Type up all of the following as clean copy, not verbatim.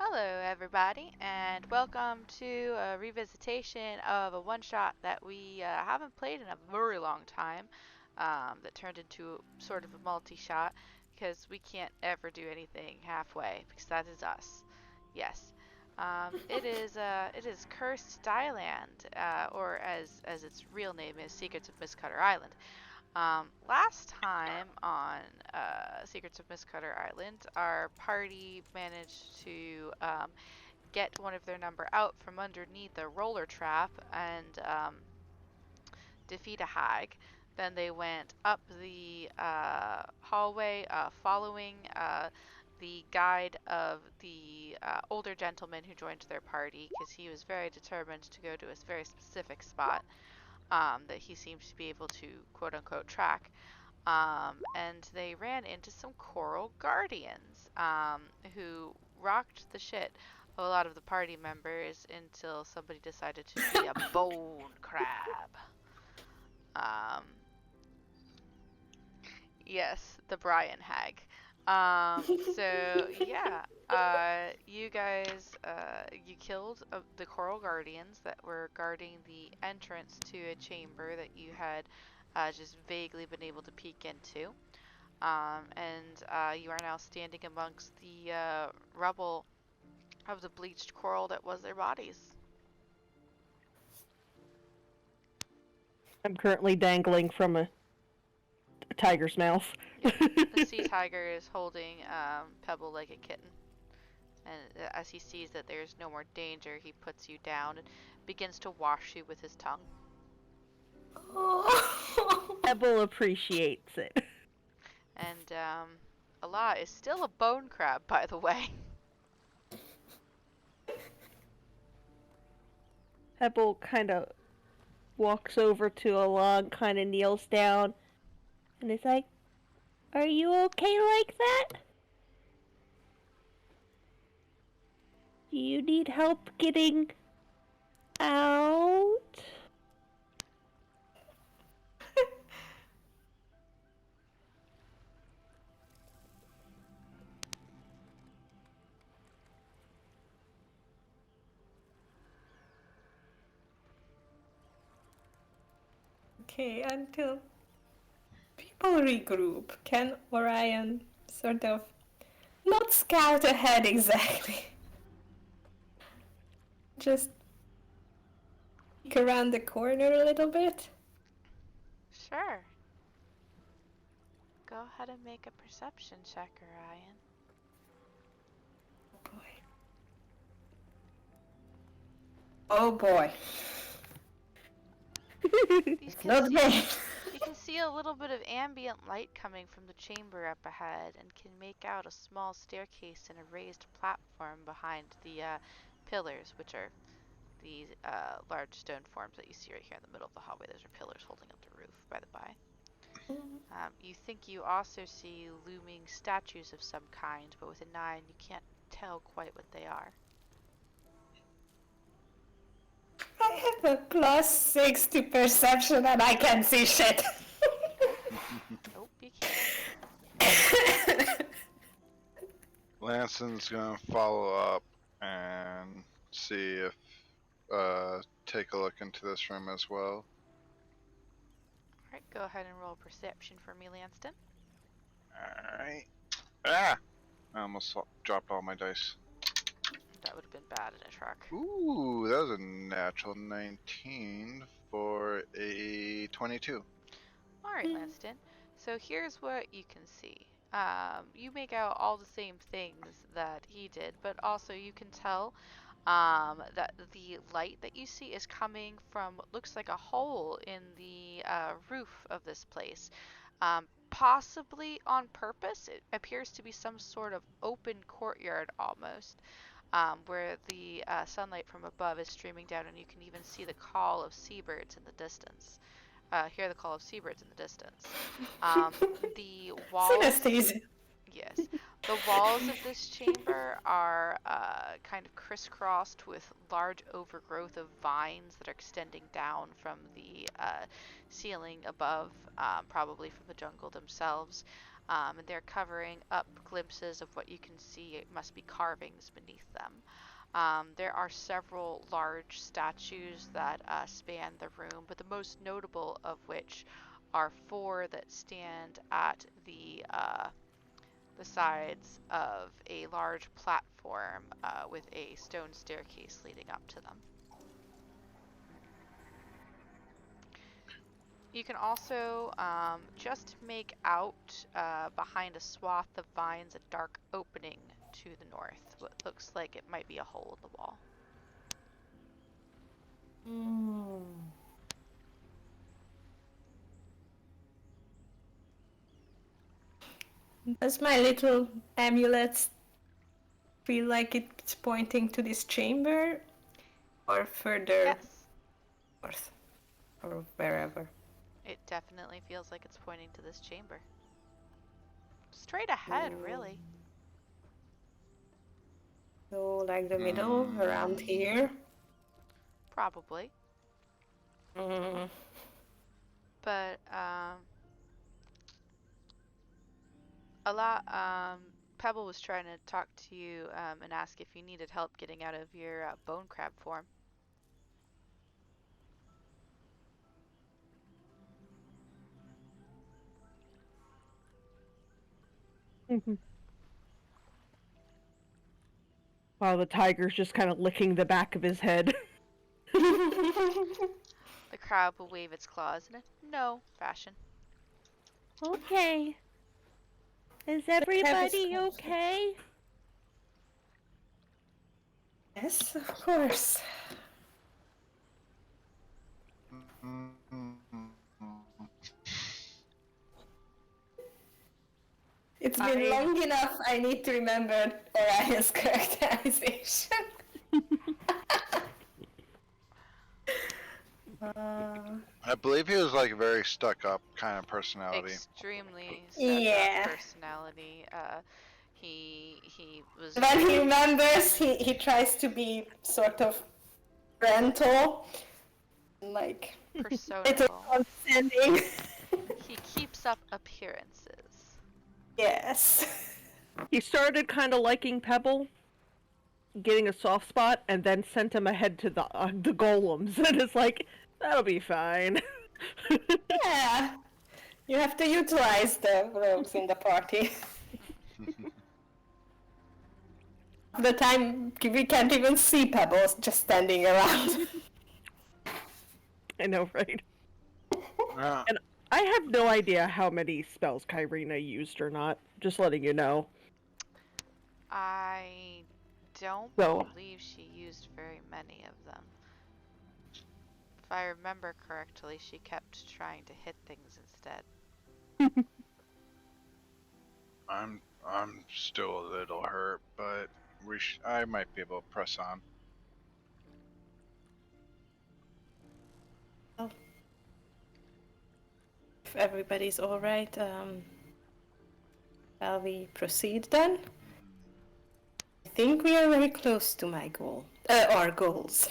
Hello, everybody, and welcome to a revisitation of a one-shot that we haven't played in a very long time. That turned into sort of a multi-shot because we can't ever do anything halfway because that is us. Yes. It is Cursed Dieland, or as its real name is, Secrets of Mistcutter Island. Last time on Secrets of Mistcutter Island, our party managed to get one of their number out from underneath a roller trap and defeat a hag. Then they went up the hallway, following the guide of the older gentleman who joined their party because he was very determined to go to a very specific spot that he seems to be able to quote unquote track. And they ran into some coral guardians who rocked the shit of a lot of the party members until somebody decided to be a bone crab. Um, yes, the Brian hag. So yeah, you guys, you killed the coral guardians that were guarding the entrance to a chamber that you had just vaguely been able to peek into. And you are now standing amongst the rubble of the bleached coral that was their bodies. I'm currently dangling from a tiger's mouth. Yep. The sea tiger is holding Pebble like a kitten. And as he sees that there's no more danger, he puts you down and begins to wash you with his tongue. Oh. Pebble appreciates it. And Allah is still a bone crab, by the way. Pebble kind of walks over to a log, kind of kneels down, and is like, "Are you okay like that? Do you need help getting out?" Okay, until people regroup, can Orion sort of not scout ahead exactly? Just peek around the corner a little bit? Sure. Go ahead and make a perception check, Orion. Oh boy. Not me. You can see a little bit of ambient light coming from the chamber up ahead and can make out a small staircase and a raised platform behind the pillars, which are these large stone forms that you see right here in the middle of the hallway. Those are pillars holding up the roof, by the by. You think you also see looming statues of some kind, but with a 9 you can't tell quite what they are. I have a +6 to perception and I can see shit. Nope, you can't. Lanson's gonna follow up and see if take a look into this room as well. Alright, go ahead and roll perception for me, Lanston. Alright. Ah! I almost dropped all my dice. That would have been bad in a truck. Ooh, that was a natural 19 for a 22. Alright, Lanston. So here's what you can see. You make out all the same things that he did, but also you can tell that the light that you see is coming from what looks like a hole in the roof of this place. Possibly on purpose. It appears to be some sort of open courtyard almost, where the sunlight from above is streaming down, and you can even see the call of seabirds in the distance. Hear the call of seabirds in the distance. The walls. Synesthesia. Yes. The walls of this chamber are kind of crisscrossed with large overgrowth of vines that are extending down from the ceiling above, probably from the jungle themselves. And they're covering up glimpses of what you can see it must be carvings beneath them. There are several large statues that span the room, but the most notable of which are four that stand at the sides of a large platform with a stone staircase leading up to them. You can also just make out behind a swath of vines a dark opening to the north. What looks like it might be a hole in the wall. Does my little amulet feel like it's pointing to this chamber? Or further Yes, north? Or wherever? it definitely feels like it's pointing to this chamber. Straight ahead, really. So, like the middle, around here? Probably. Mm. But a lot Pebble was trying to talk to you and ask if you needed help getting out of your bone crab form. While the tiger's just kind of licking the back of his head. The crab will wave its claws in a no fashion. Okay. Is everybody okay? Yes, of course. It's been long enough, I need to remember Orion's characterization. I believe he was like a very stuck-up kind of personality. Extremely Yeah. stuck-up personality. He was When he remembers, he tries to be sort of parental, like it's personable. condescending. He keeps up appearances. Yes. He started kind of liking Pebble, getting a soft spot, and then sent him ahead to the golems. And it's like, that'll be fine. Yeah. You have to utilize the rogues in the party. The time we can't even see Pebbles just standing around. I know, right? Yeah. And I have no idea how many spells Kyrena used or not. Just letting you know. I don't So- believe she used very many of them. If I remember correctly, she kept trying to hit things instead. I'm still a little hurt, but I might be able to press on. If everybody's alright, shall we proceed then? I think we are very close to my goal. Our goals.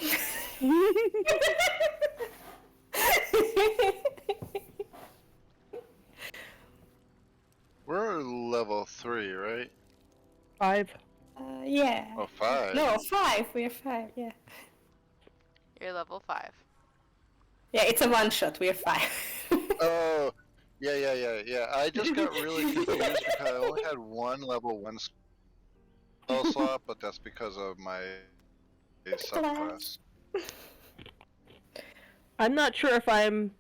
We're level 3, right? 5. Yeah. Oh, 5. No, 5. We're 5, yeah. You're level 5. Yeah, it's a one shot. We're 5. Oh, yeah. I just got really confused because I only had one level 1 spell slot, but that's because of my subclass. I'm not sure if I'm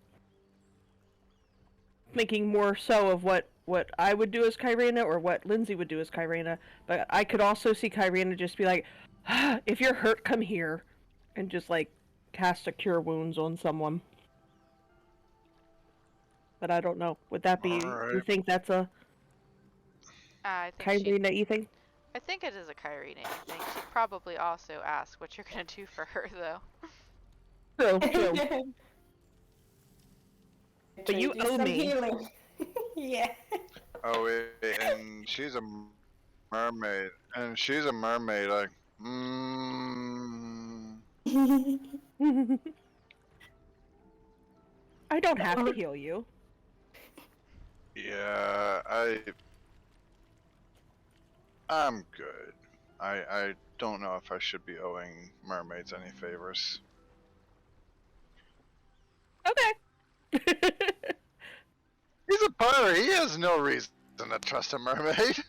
thinking more so of what I would do as Kyrena or what Lindsay would do as Kyrena, but I could also see Kyrena just be like, if you're hurt, come here, and just like cast a Cure Wounds on someone. But I don't know. Would that be? Alright. You think that's a I think Kyrena? You think? I think it is a Kyrene thing. She'd probably also ask what you're gonna do for her, though. True. But you owe me. Yeah. Oh, wait, and she's a mermaid. And she's a mermaid, like, I don't have to heal you. Yeah, I'm good. I don't know if I should be owing mermaids any favors. Okay. He's a pirate. He has no reason to trust a mermaid.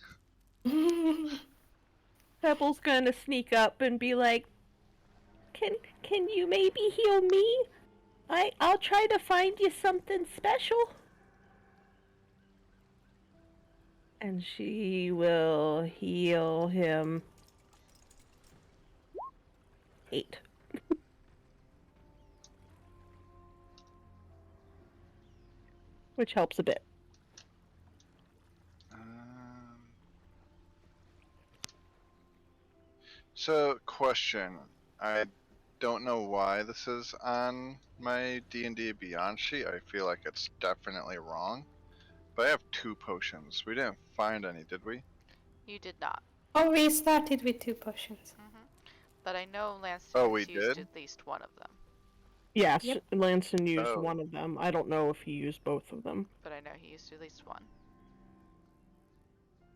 Pebble's gonna sneak up and be like, Can you maybe heal me? I'll try to find you something special. And she will heal him 8. Which helps a bit. So, question. I don't know why this is on my D&D Beyond sheet. I feel like it's definitely wrong. But I have 2 potions. We didn't find any, did we? You did not. Oh, we started with 2 potions. But I know Lanston Oh, we has used did? at least one of them. Yes, Yep. Lanson used Oh. one of them. I don't know if he used both of them. But I know he used at least one.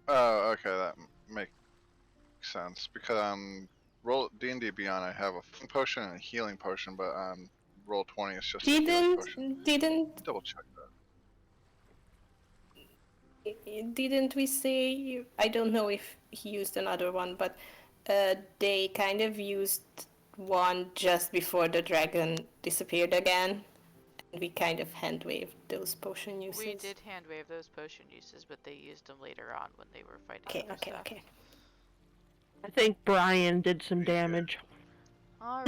Oh, okay, that makes sense. Because on roll D&D Beyond, I have a fling potion and a healing potion, but on roll 20, it's just a healing potion. Didn't Double check didn't we say? I don't know if he used another one, but they kind of used one just before the dragon disappeared again, and we kind of hand waved those potion uses. We did hand wave those potion uses, but they used them later on when they were fighting Okay, other okay, stuff. okay. I think Brian did some Yeah. damage. Alright.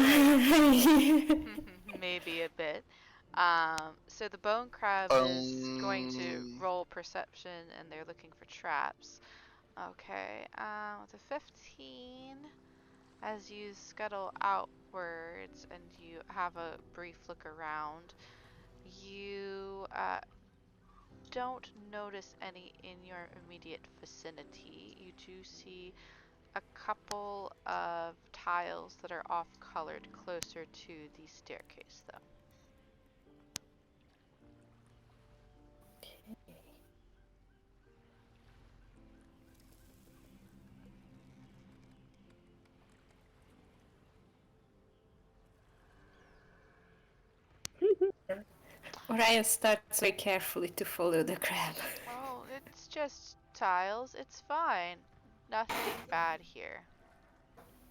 Maybe a bit. So the bone crab is going to roll perception, and they're looking for traps. Okay, with a 15, as you scuttle outwards and you have a brief look around, you don't notice any in your immediate vicinity. You do see a couple of tiles that are off-colored closer to the staircase, though. Orion starts very carefully to follow the crab. Oh, it's just tiles. It's fine. Nothing bad here.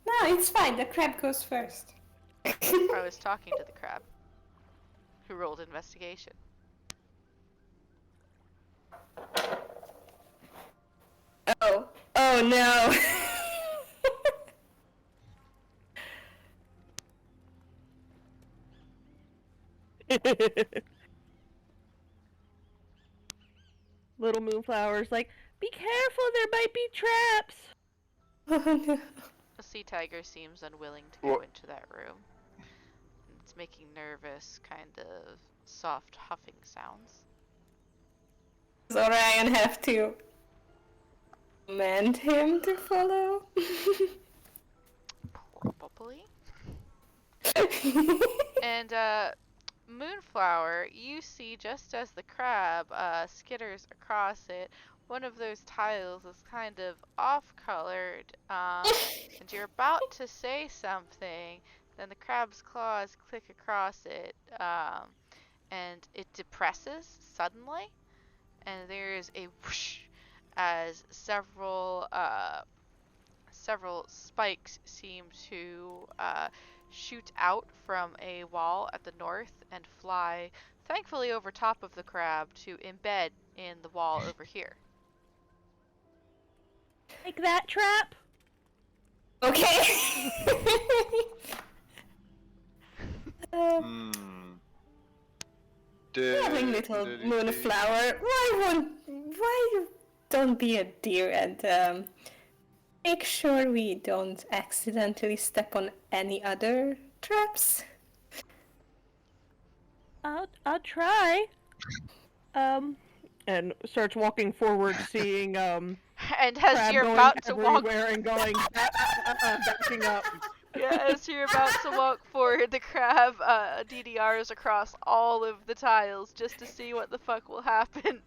No, it's fine. The crab goes first. I was talking to the crab, who rolled investigation. Oh no. Little Moonflower's like, be careful, there might be traps. Oh no. A sea tiger seems unwilling to go into that room. It's making nervous, kind of soft huffing sounds. Does Orion have to command him to follow? Probably. And Moonflower, you see just as the crab skitters across it, one of those tiles is kind of off-colored, and you're about to say something, then the crab's claws click across it, and it depresses suddenly, and there's a whoosh as several spikes seem to shoot out from a wall at the north and fly, thankfully, over top of the crab to embed in the wall over here. Like that trap? Okay. Darling little moonflower, why you don't be a dear and make sure we don't accidentally step on any other traps? I'll try. And starts walking forward, seeing And as crab you're going about to walk, everywhere and going backing up. yeah, as you're about to walk forward, the crab DDRs across all of the tiles just to see what the fuck will happen.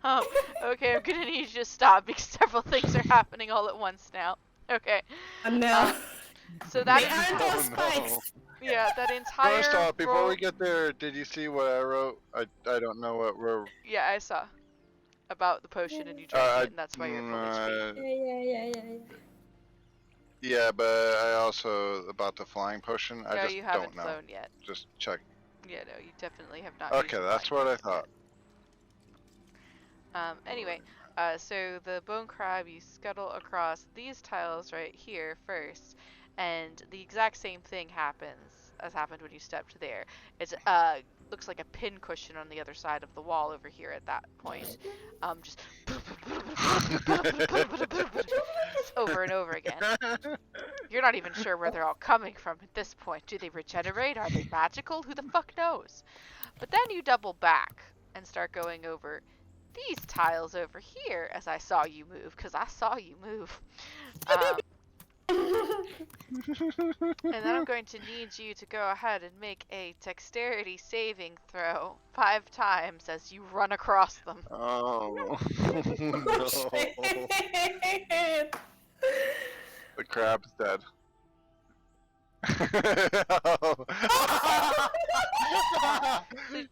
Okay, I'm gonna need you to stop because several things are happening all at once now. Okay. Oh no. So They that aren't all Oh, no. spikes. yeah, that First entire off, before row. we get there, did you see what I wrote? I don't know what we're. Yeah, I saw about the potion and you drank I, it, and that's why you're at full HP. Yeah. yeah, but I also about the flying potion. I No, just you don't haven't know. flown yet. Just check. Yeah, no, you definitely have not used Okay, the that's flying what I potion yet. thought. Anyway, so the bone crab, you scuttle across these tiles right here first, and the exact same thing happens as happened when you stepped there. It's looks like a pin cushion on the other side of the wall over here at that point. Just over and over again. You're not even sure where they're all coming from at this point. Do they regenerate? Are they magical? Who the fuck knows? But then you double back and start going over these tiles over here as I saw you move, because I saw you move. And then I'm going to need you to go ahead and make a dexterity saving throw 5 times as you run across them. Oh Oh, no! shit. The crab's dead.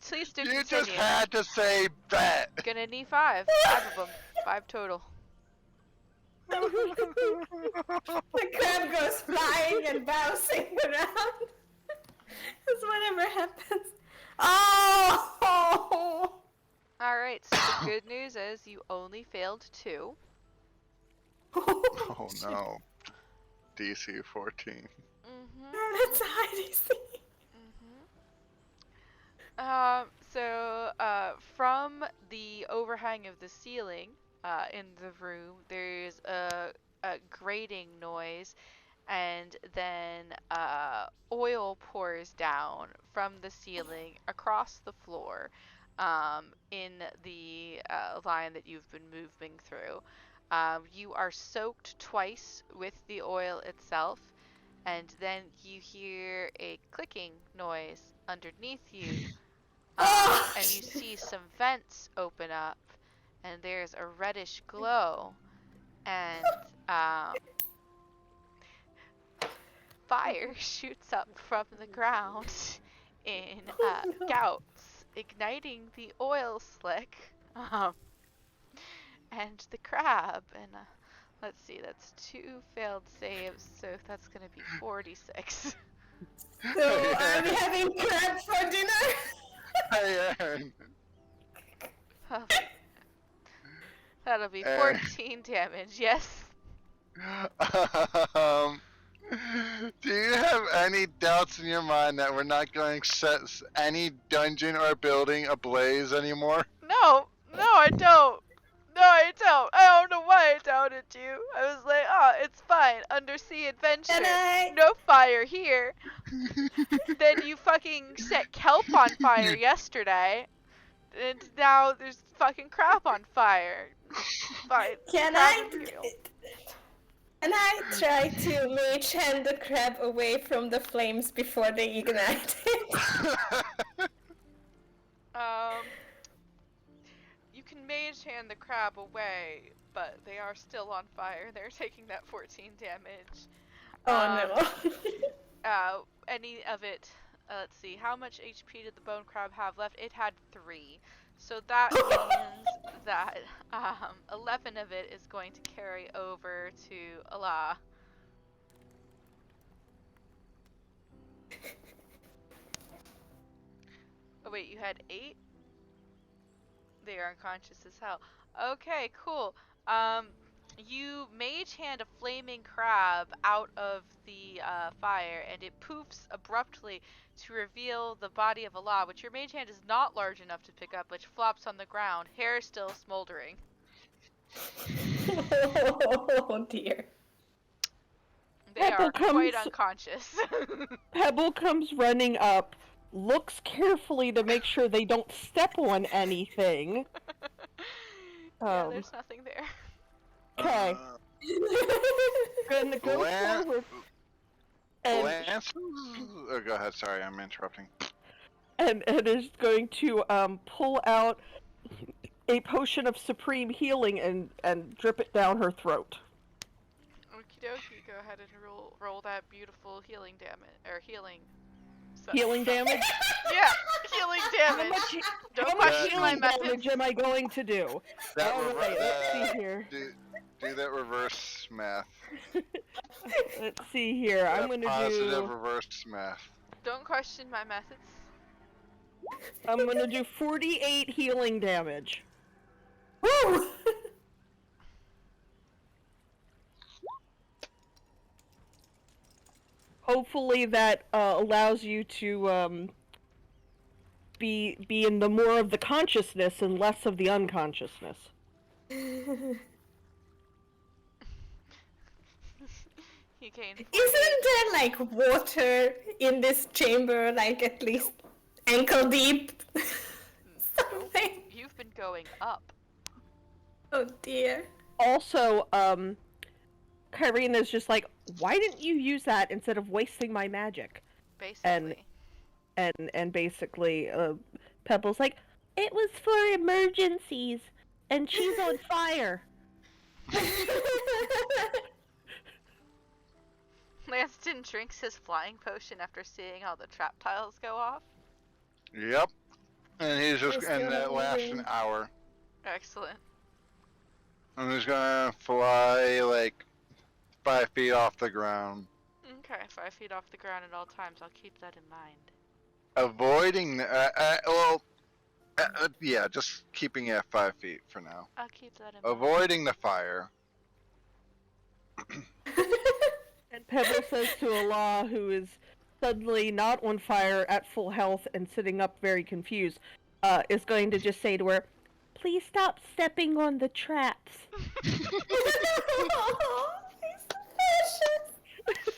Please do You continue. just had to say that. Gonna need 5 of them. 5 total. The crab goes flying and bouncing around. That's whatever happens. Oh! Alright, so the good news is you only failed 2. Oh no. DC 14. Mm-hmm. That's high DC. From the overhang of the ceiling, in the room, there's a grating noise, and then, oil pours down from the ceiling across the floor, in the, line that you've been moving through. You are soaked twice with the oil itself, and then you hear a clicking noise underneath you, and you see some vents open up, and there's a reddish glow, and fire shoots up from the ground in gouts, igniting the oil slick, and the crab, and let's see, that's 2 failed saves, so that's gonna be 46. So, are we having crab for dinner? Hey, Aaron. That'll be Aaron. 14 damage, yes. Um, do you have any doubts in your mind that we're not going to set any dungeon or building ablaze anymore? No, I don't. I don't know why I doubted you. I was like, oh, it's fine. Undersea adventure. No fire here. Then you fucking set kelp on fire yesterday. And now there's fucking crap on fire. Fine. Can crab I? imperial. Can I try to mage hand the crab away from the flames before they ignite it? You can mage hand the crab away, but they are still on fire. They're taking that 14 damage. Oh no. Any of it, let's see, how much HP did the bone crab have left? It had 3. So that means that 11 of it is going to carry over to Allah. Oh wait, you had 8? They are unconscious as hell. Okay, cool. You mage hand a flaming crab out of the fire, and it poofs abruptly to reveal the body of Allah, which your mage hand is not large enough to pick up, which flops on the ground, hair still smoldering. Oh dear. They Pebble are quite comes- unconscious. Pebble comes running up, looks carefully to make sure they don't step on anything. Yeah, there's nothing there. Okay. Gonna go Lan- forward. And, Lance? Oh, go ahead. Sorry, I'm interrupting. and is going to pull out a potion of supreme healing and drip it down her throat. Okie dokie, go ahead and roll that beautiful healing damage or healing. Healing damage? Yeah, healing How damage. much, Don't how much question my healing methods. damage am I going to do? That Alright, let's see here. Do that reverse math. Let's see here. I'm That gonna positive do. reverse math. Don't question my methods. I'm gonna do 48 healing damage. Woo! Hopefully that allows you to be in the more of the consciousness and less of the unconsciousness. He gained 48. Isn't there like water in this chamber, like at least ankle deep? Something. You've been going up. Oh dear. Also, Kyrina's just like, why didn't you use that instead of wasting my magic? Basically. And basically, Pebble's like, it was for emergencies, and she's on fire. Lanston drinks his flying potion after seeing all the trap tiles go off. Yep. And he's just, It's and that gonna lasts be- an hour. Excellent. And he's gonna fly like 5 feet off the ground. Okay, 5 feet off the ground at all times. I'll keep that in mind. Avoiding, yeah, just keeping it at 5 feet for now. I'll keep that in mind. Avoiding the fire. And Pebble says to Allah, who is suddenly not on fire, at full health, and sitting up very confused, is going to just say to her, please stop stepping on the traps. Oh, he's so precious.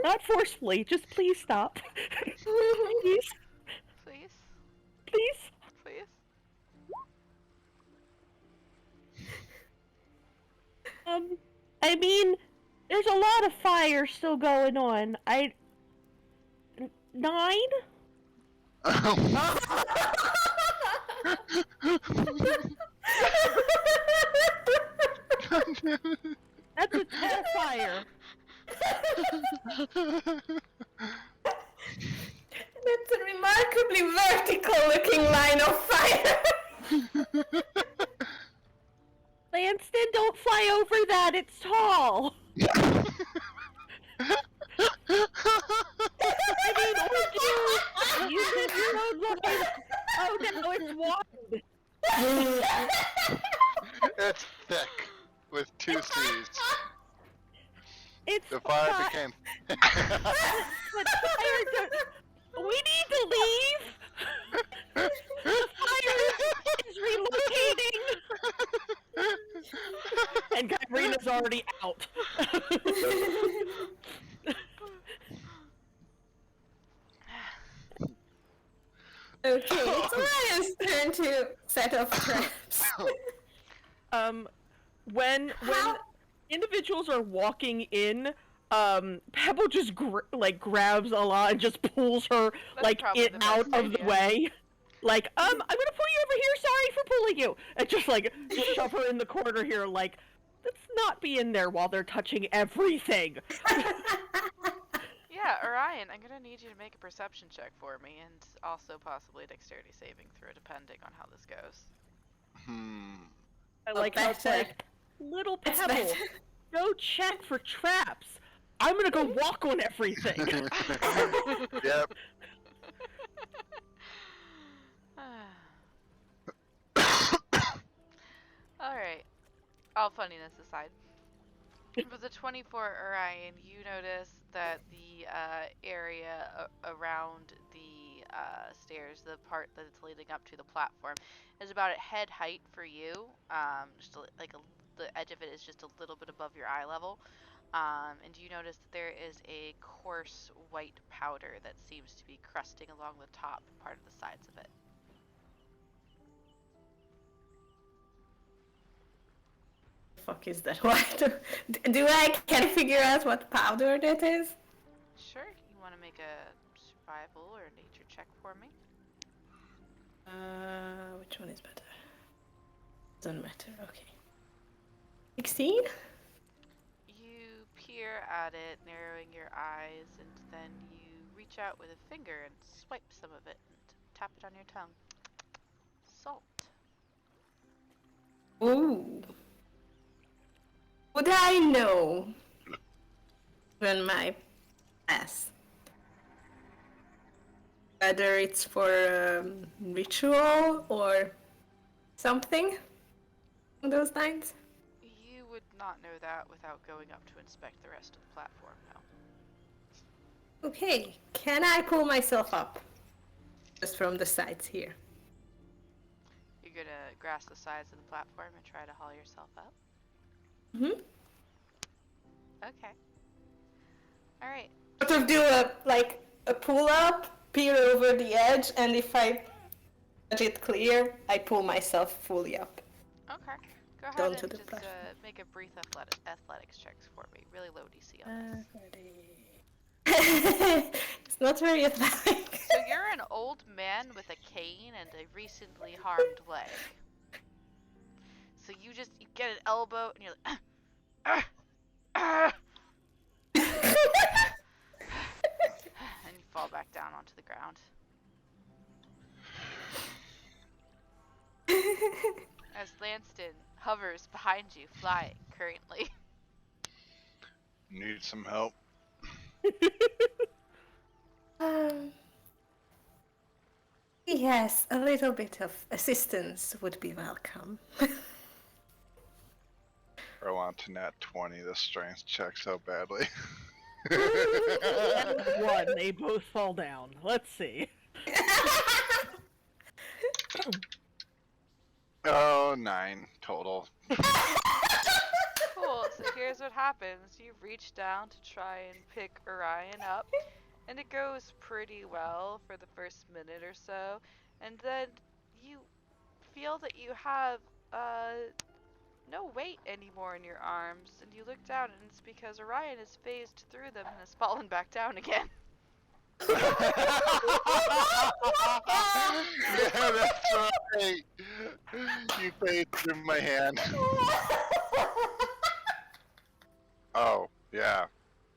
Not forcefully, just please stop. Please, Please? please. Please? I mean, there's a lot of fire still going on. 9? That's a 10 fire. That's a remarkably vertical looking line of fire. Lanston, don't fly over that, it's tall. I mean, or you did your own line. Oh no, it's wide. It's thick with 2 C's. It's The fire not- became. but fire we need to leave. The fire is relocating. And Kyrina's already out. Okay, it's Ryan's turn to set off traps. When individuals are walking in, Pebble just grabs Allah and just pulls her That's probably it the best out of the idea. way. Like, I'm gonna pull you over here. Sorry for pulling you, and just shove her in the corner here. Like, let's not be in there while they're touching everything. Yeah, Orion, I'm gonna need you to make a perception check for me, and also possibly a dexterity saving throw, depending on how this goes. I like how it's better. like, little It's Pebble, better. go check for traps. I'm gonna go walk on everything. Yep. Alright. All funniness aside. For the 24 Orion, you notice that the area around the stairs, the part that's leading up to the platform, is about at head height for you. The edge of it is just a little bit above your eye level. And you notice that there is a coarse white powder that seems to be crusting along the top part of the sides of it. Fuck is that? What? Can I figure out what powder that is? Sure, you want to make a survival or nature check for me? Which one is better? Doesn't matter. Okay. 16? You peer at it, narrowing your eyes, and then you reach out with a finger and swipe some of it and tap it on your tongue. Salt. Ooh. Would I know when my pass whether it's for ritual or something on those lines? You would not know that without going up to inspect the rest of the platform, no. Okay, can I pull myself up? Just from the sides here. You're gonna grasp the sides of the platform and try to haul yourself up? Mm-hmm. Okay. Alright. Sort of do a pull up, peer over the edge, and if I touch it clear, I pull myself fully up. Okay. Go ahead Onto and the just platform. make a brief athletics checks for me. Really low DC on this. It's not very athletic. So you're an old man with a cane and a recently harmed leg. So you get an elbow and you're like, and you fall back down onto the ground. As Lanston hovers behind you, flying currently. Need some help? Yes, a little bit of assistance would be welcome. I want to nat 20 the strength check so badly. And one, they both fall down. Let's see. Oh, 9 total. Cool, so here's what happens. You reach down to try and pick Orion up, and it goes pretty well for the first minute or so, and then you feel that you have no weight anymore in your arms, and you look down and it's because Orion has phased through them and has fallen back down again. Yeah, that's right. You fade through my hand. Oh, yeah.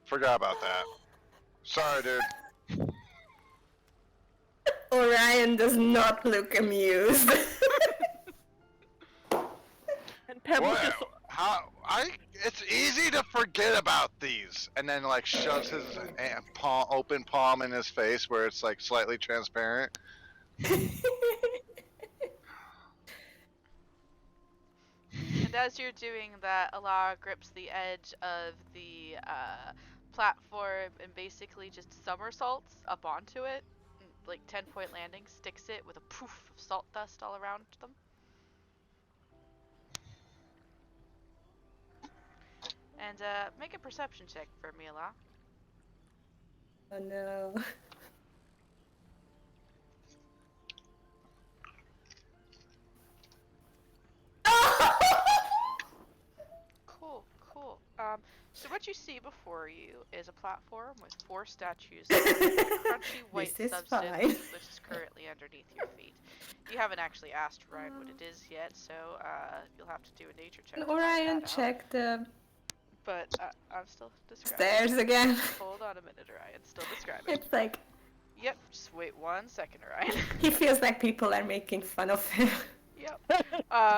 Forgot about that. Sorry, dude. Orion does not look amused. And Pebble What? just It's easy to forget about these. And then, like, shoves his open palm in his face where it's, like, slightly transparent. And as you're doing that, Alara grips the edge of the platform and basically just somersaults up onto it, like 10-point landing, sticks it with a poof of salt dust all around them. And make a perception check for me, Alara. Oh no. Cool, cool. So what you see before you is a platform with 4 statues of crunchy white This is substance, fine. which is currently underneath your feet. You haven't actually asked Ryan what it is yet, so you'll have to do a nature check. Can to find Orion that out. check the But I'm still describing. stairs again? Hold on a minute, Orion. Still describing. It's like Yep, just wait 1 second, Orion. he feels like people are making fun of him. Yep.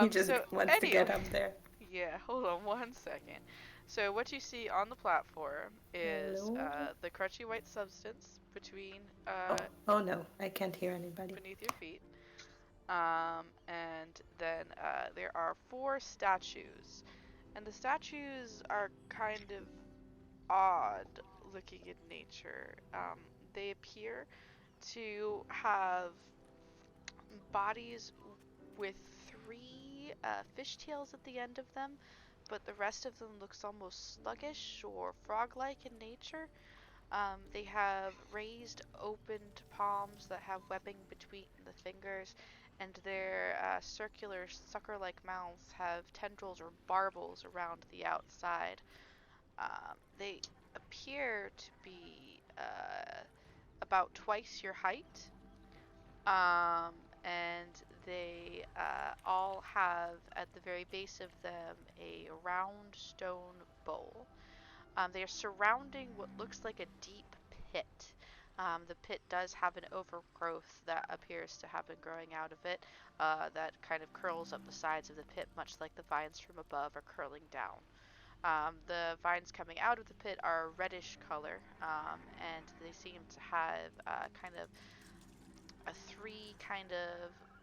He just so wants to get anyway. up there. Yeah, hold on 1 second. So what you see on the platform is Hello? the crunchy white substance between Oh no, I can't hear anybody. beneath your feet. And then there are 4 statues. And the statues are kind of odd looking in nature. They appear to have bodies with 3 fishtails at the end of them, but the rest of them looks almost sluggish or frog-like in nature. They have raised, opened palms that have webbing between the fingers, and their circular sucker-like mouths have tendrils or barbels around the outside. They appear to be about twice your height, and they all have at the very base of them a round stone bowl. They are surrounding what looks like a deep pit. The pit does have an overgrowth that appears to have been growing out of it, that kind of curls up the sides of the pit, much like the vines from above are curling down. The vines coming out of the pit are reddish color, and they seem to have kind of a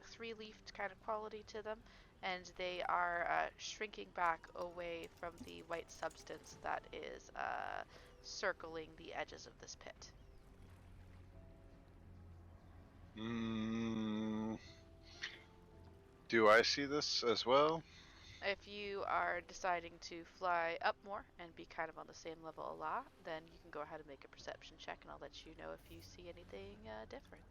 three-leafed kind of quality to them, and they are shrinking back away from the white substance that is circling the edges of this pit. Do I see this as well? If you are deciding to fly up more and be kind of on the same level a lot, then you can go ahead and make a perception check, and I'll let you know if you see anything different.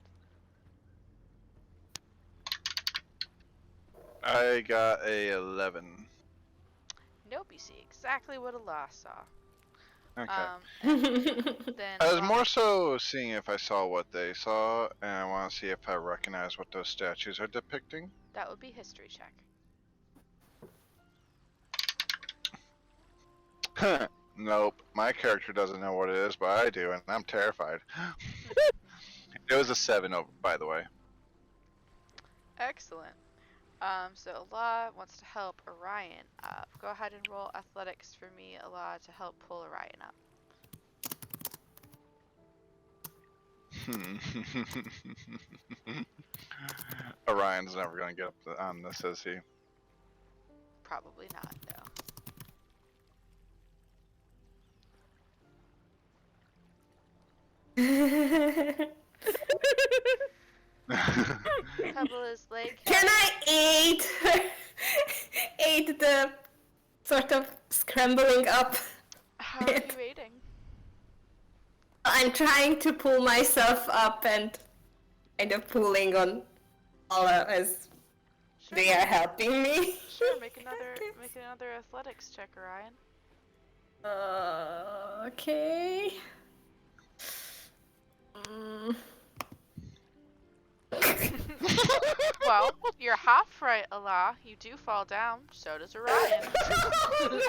I got a 11. Nope, you see exactly what Allah saw. Okay. Then I was more so seeing if I saw what they saw, and I want to see if I recognize what those statues are depicting. that would be history check. Nope, my character doesn't know what it is, but I do, and I'm terrified. It was a 7, by the way. Excellent. So Allah wants to help Orion up. Go ahead and roll athletics for me, Allah, to help pull Orion up. Orion's never gonna get up on this, is he? Probably not, no. Pebble is like, Can I aid the sort of scrambling up? how are you waiting? I'm trying to pull myself up and kind of pulling on Ola as Sure, they are helping me. sure, make another athletics check, Orion. Okay. Well, you're half right, Allah. You do fall down. So does Orion. No,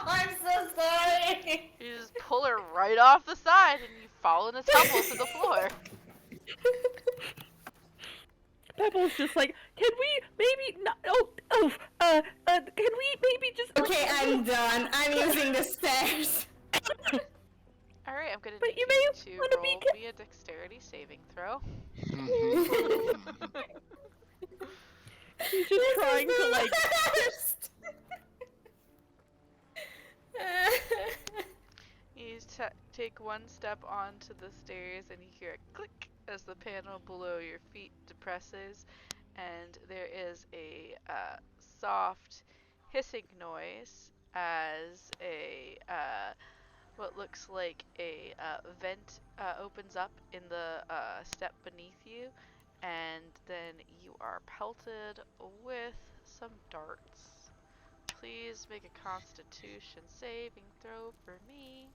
I'm so sorry. You just pull her right off the side, and you fall in a tumble to the floor. Pebble's just like, can we maybe not? Can we maybe just? Okay, I'm done. I'm using the stairs. All right, I'm gonna But need you you may to wanna roll be me a dexterity saving throw. He's just trying to like. You take one step onto the stairs, and you hear a click as the panel below your feet depresses, and there is a soft hissing noise as a what looks like a vent opens up in the step beneath you, and then you are pelted with some darts. Please make a Constitution saving throw for me.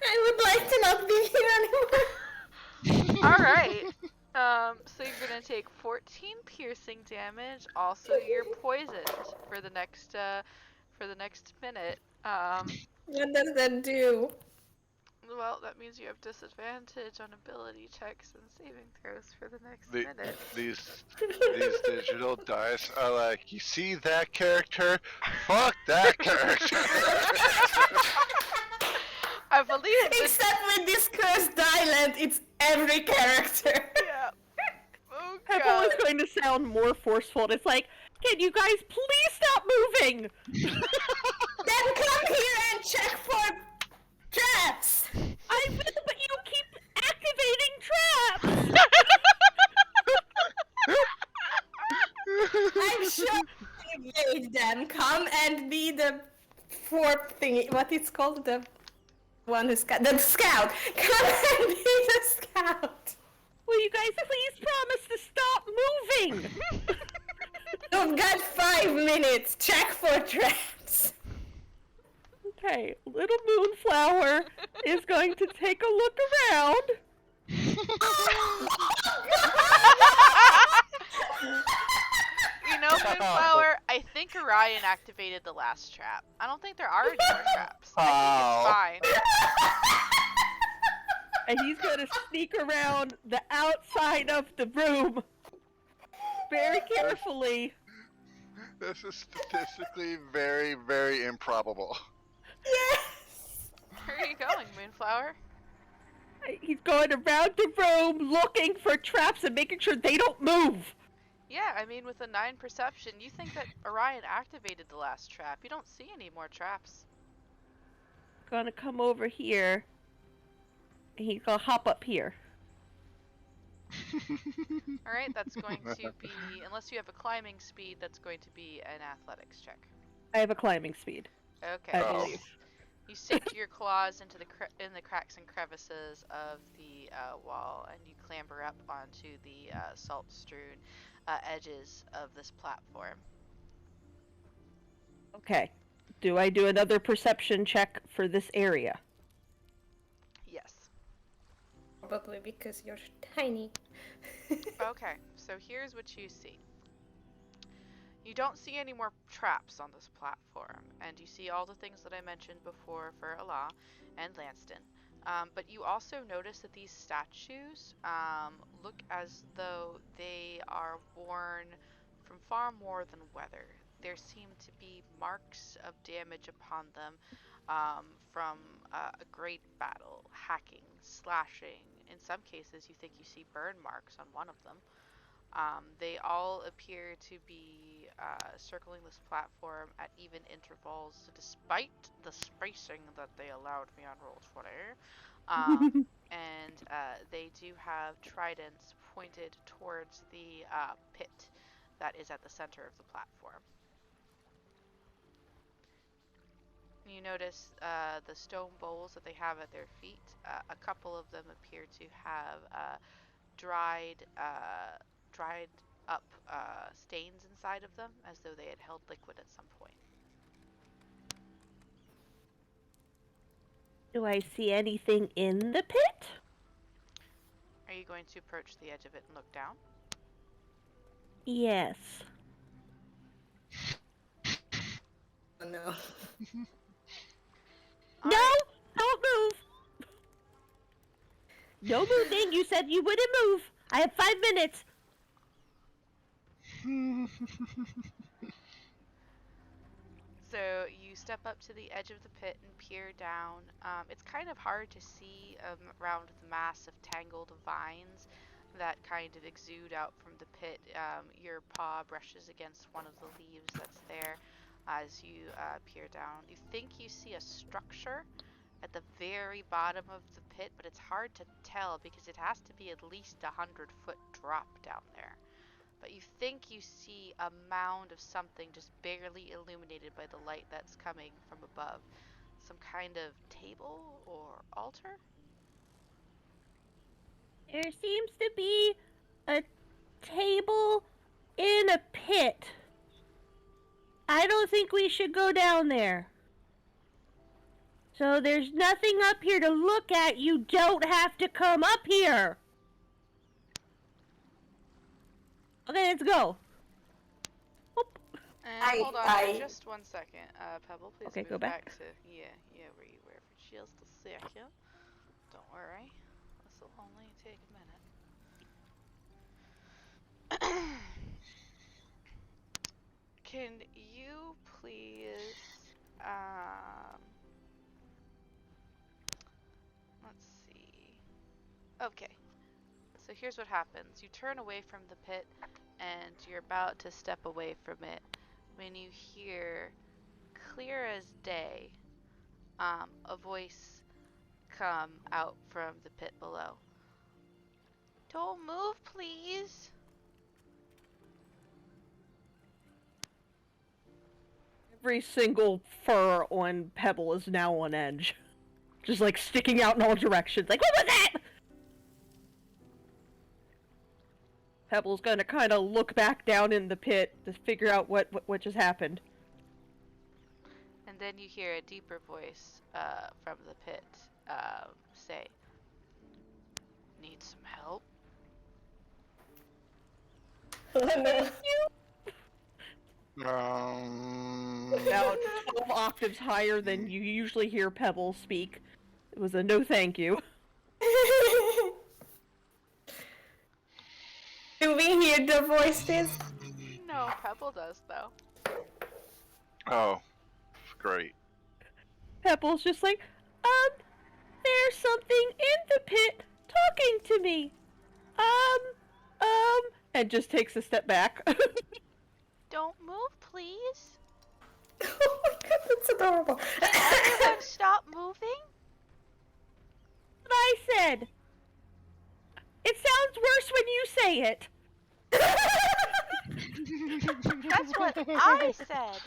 I would like to not be here anymore. All right. So you're gonna take 14 piercing damage. Also, you're poisoned for the next minute. What does that do? Well, that means you have disadvantage on ability checks and saving throws for the next The- minute. These digital dice are like, you see that character? Fuck that character. I believe this. Except with this cursed Dieland, it's every character. Yeah. Oh Pebble god. is going to sound more forceful. And it's like, can you guys please stop moving? Then come here and check for traps. I will, but you keep activating traps. I'm sure you evade them. Come and be the fourth thingy. What it's called? The one who's the scout. Come and be the scout. Will you guys please promise to stop moving? You've got 5 minutes. Check for traps. Okay, little moonflower is going to take a look around. You know, Moonflower, I think Orion activated the last trap. I don't think there are any more traps. I think it's fine. And he's gonna sneak around the outside of the room very carefully. This is statistically very, very improbable. Yes! Where are you going, Moonflower? He's going around the room looking for traps and making sure they don't move. Yeah, I mean, with a 9 perception, you think that Orion activated the last trap. You don't see any more traps. Gonna come over here. And he's gonna hop up here. Alright, that's going to be, unless you have a climbing speed, that's going to be an athletics check. I have a climbing speed. Okay. I believe. You sink your claws into the cracks and crevices of the wall, and you clamber up onto the salt-strewn edges of this platform. Okay. Do I do another perception check for this area? Yes. Probably because you're tiny. Okay, so here's what you see. You don't see any more traps on this platform, and you see all the things that I mentioned before for Allah and Lanston. But you also notice that these statues look as though they are worn from far more than weather. There seem to be marks of damage upon them from a great battle, hacking, slashing. In some cases, you think you see burn marks on one of them. They all appear to be circling this platform at even intervals, despite the spacing that they allowed me on Roll20. And they do have tridents pointed towards the pit that is at the center of the platform. You notice the stone bowls that they have at their feet. A couple of them appear to have dried up stains inside of them, as though they had held liquid at some point. Do I see anything in the pit? Are you going to approach the edge of it and look down? Yes. Oh no. No! Don't move! No moving! You said you wouldn't move! I have 5 minutes! So you step up to the edge of the pit and peer down. It's kind of hard to see around the mass of tangled vines that kind of exude out from the pit. Your paw brushes against one of the leaves that's there as you peer down. You think you see a structure at the very bottom of the pit, but it's hard to tell because it has to be at least 100-foot drop down there. But you think you see a mound of something just barely illuminated by the light that's coming from above. Some kind of table or altar? There seems to be a table in a pit. I don't think we should go down there. So there's nothing up here to look at. You don't have to come up here. Okay, let's go. Whoop. And hold on for just 1 second. Pebble, please Okay, move go back. to where you were for just a second. Don't worry. This will only take a minute. Can you please let's see. Okay. So here's what happens. You turn away from the pit and you're about to step away from it when you hear, clear as day, a voice come out from the pit below. Don't move, please. Every single fur on Pebble is now on edge. Just like sticking out in all directions. Like, what was that? Pebble's gonna kind of look back down in the pit to figure out what just happened. And then you hear a deeper voice from the pit say, need some help? Oh, no. About 12 octaves higher than you usually hear Pebble speak. It was a no thank you. Do we hear the voices? No, Pebble does though. Oh, great. Pebble's just like, there's something in the pit talking to me. And just takes a step back. Don't move, please. Oh my god, that's adorable. Everyone stop moving. What I said. It sounds worse when you say it. That's what I said.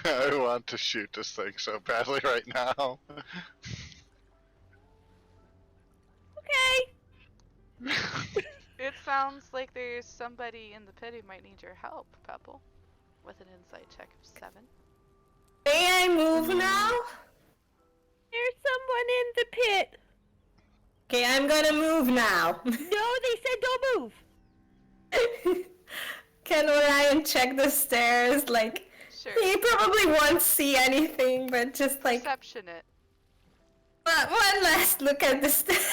I want to shoot this thing so badly right now. Okay. It sounds like there's somebody in the pit who might need your help, Pebble. With an insight check of 7. May I move now? There's someone in the pit. Okay, I'm gonna move now. No, they said don't move. Can Orion check the stairs? Like, Sure. he probably won't see anything, but just like Perception it. one last look at the stairs.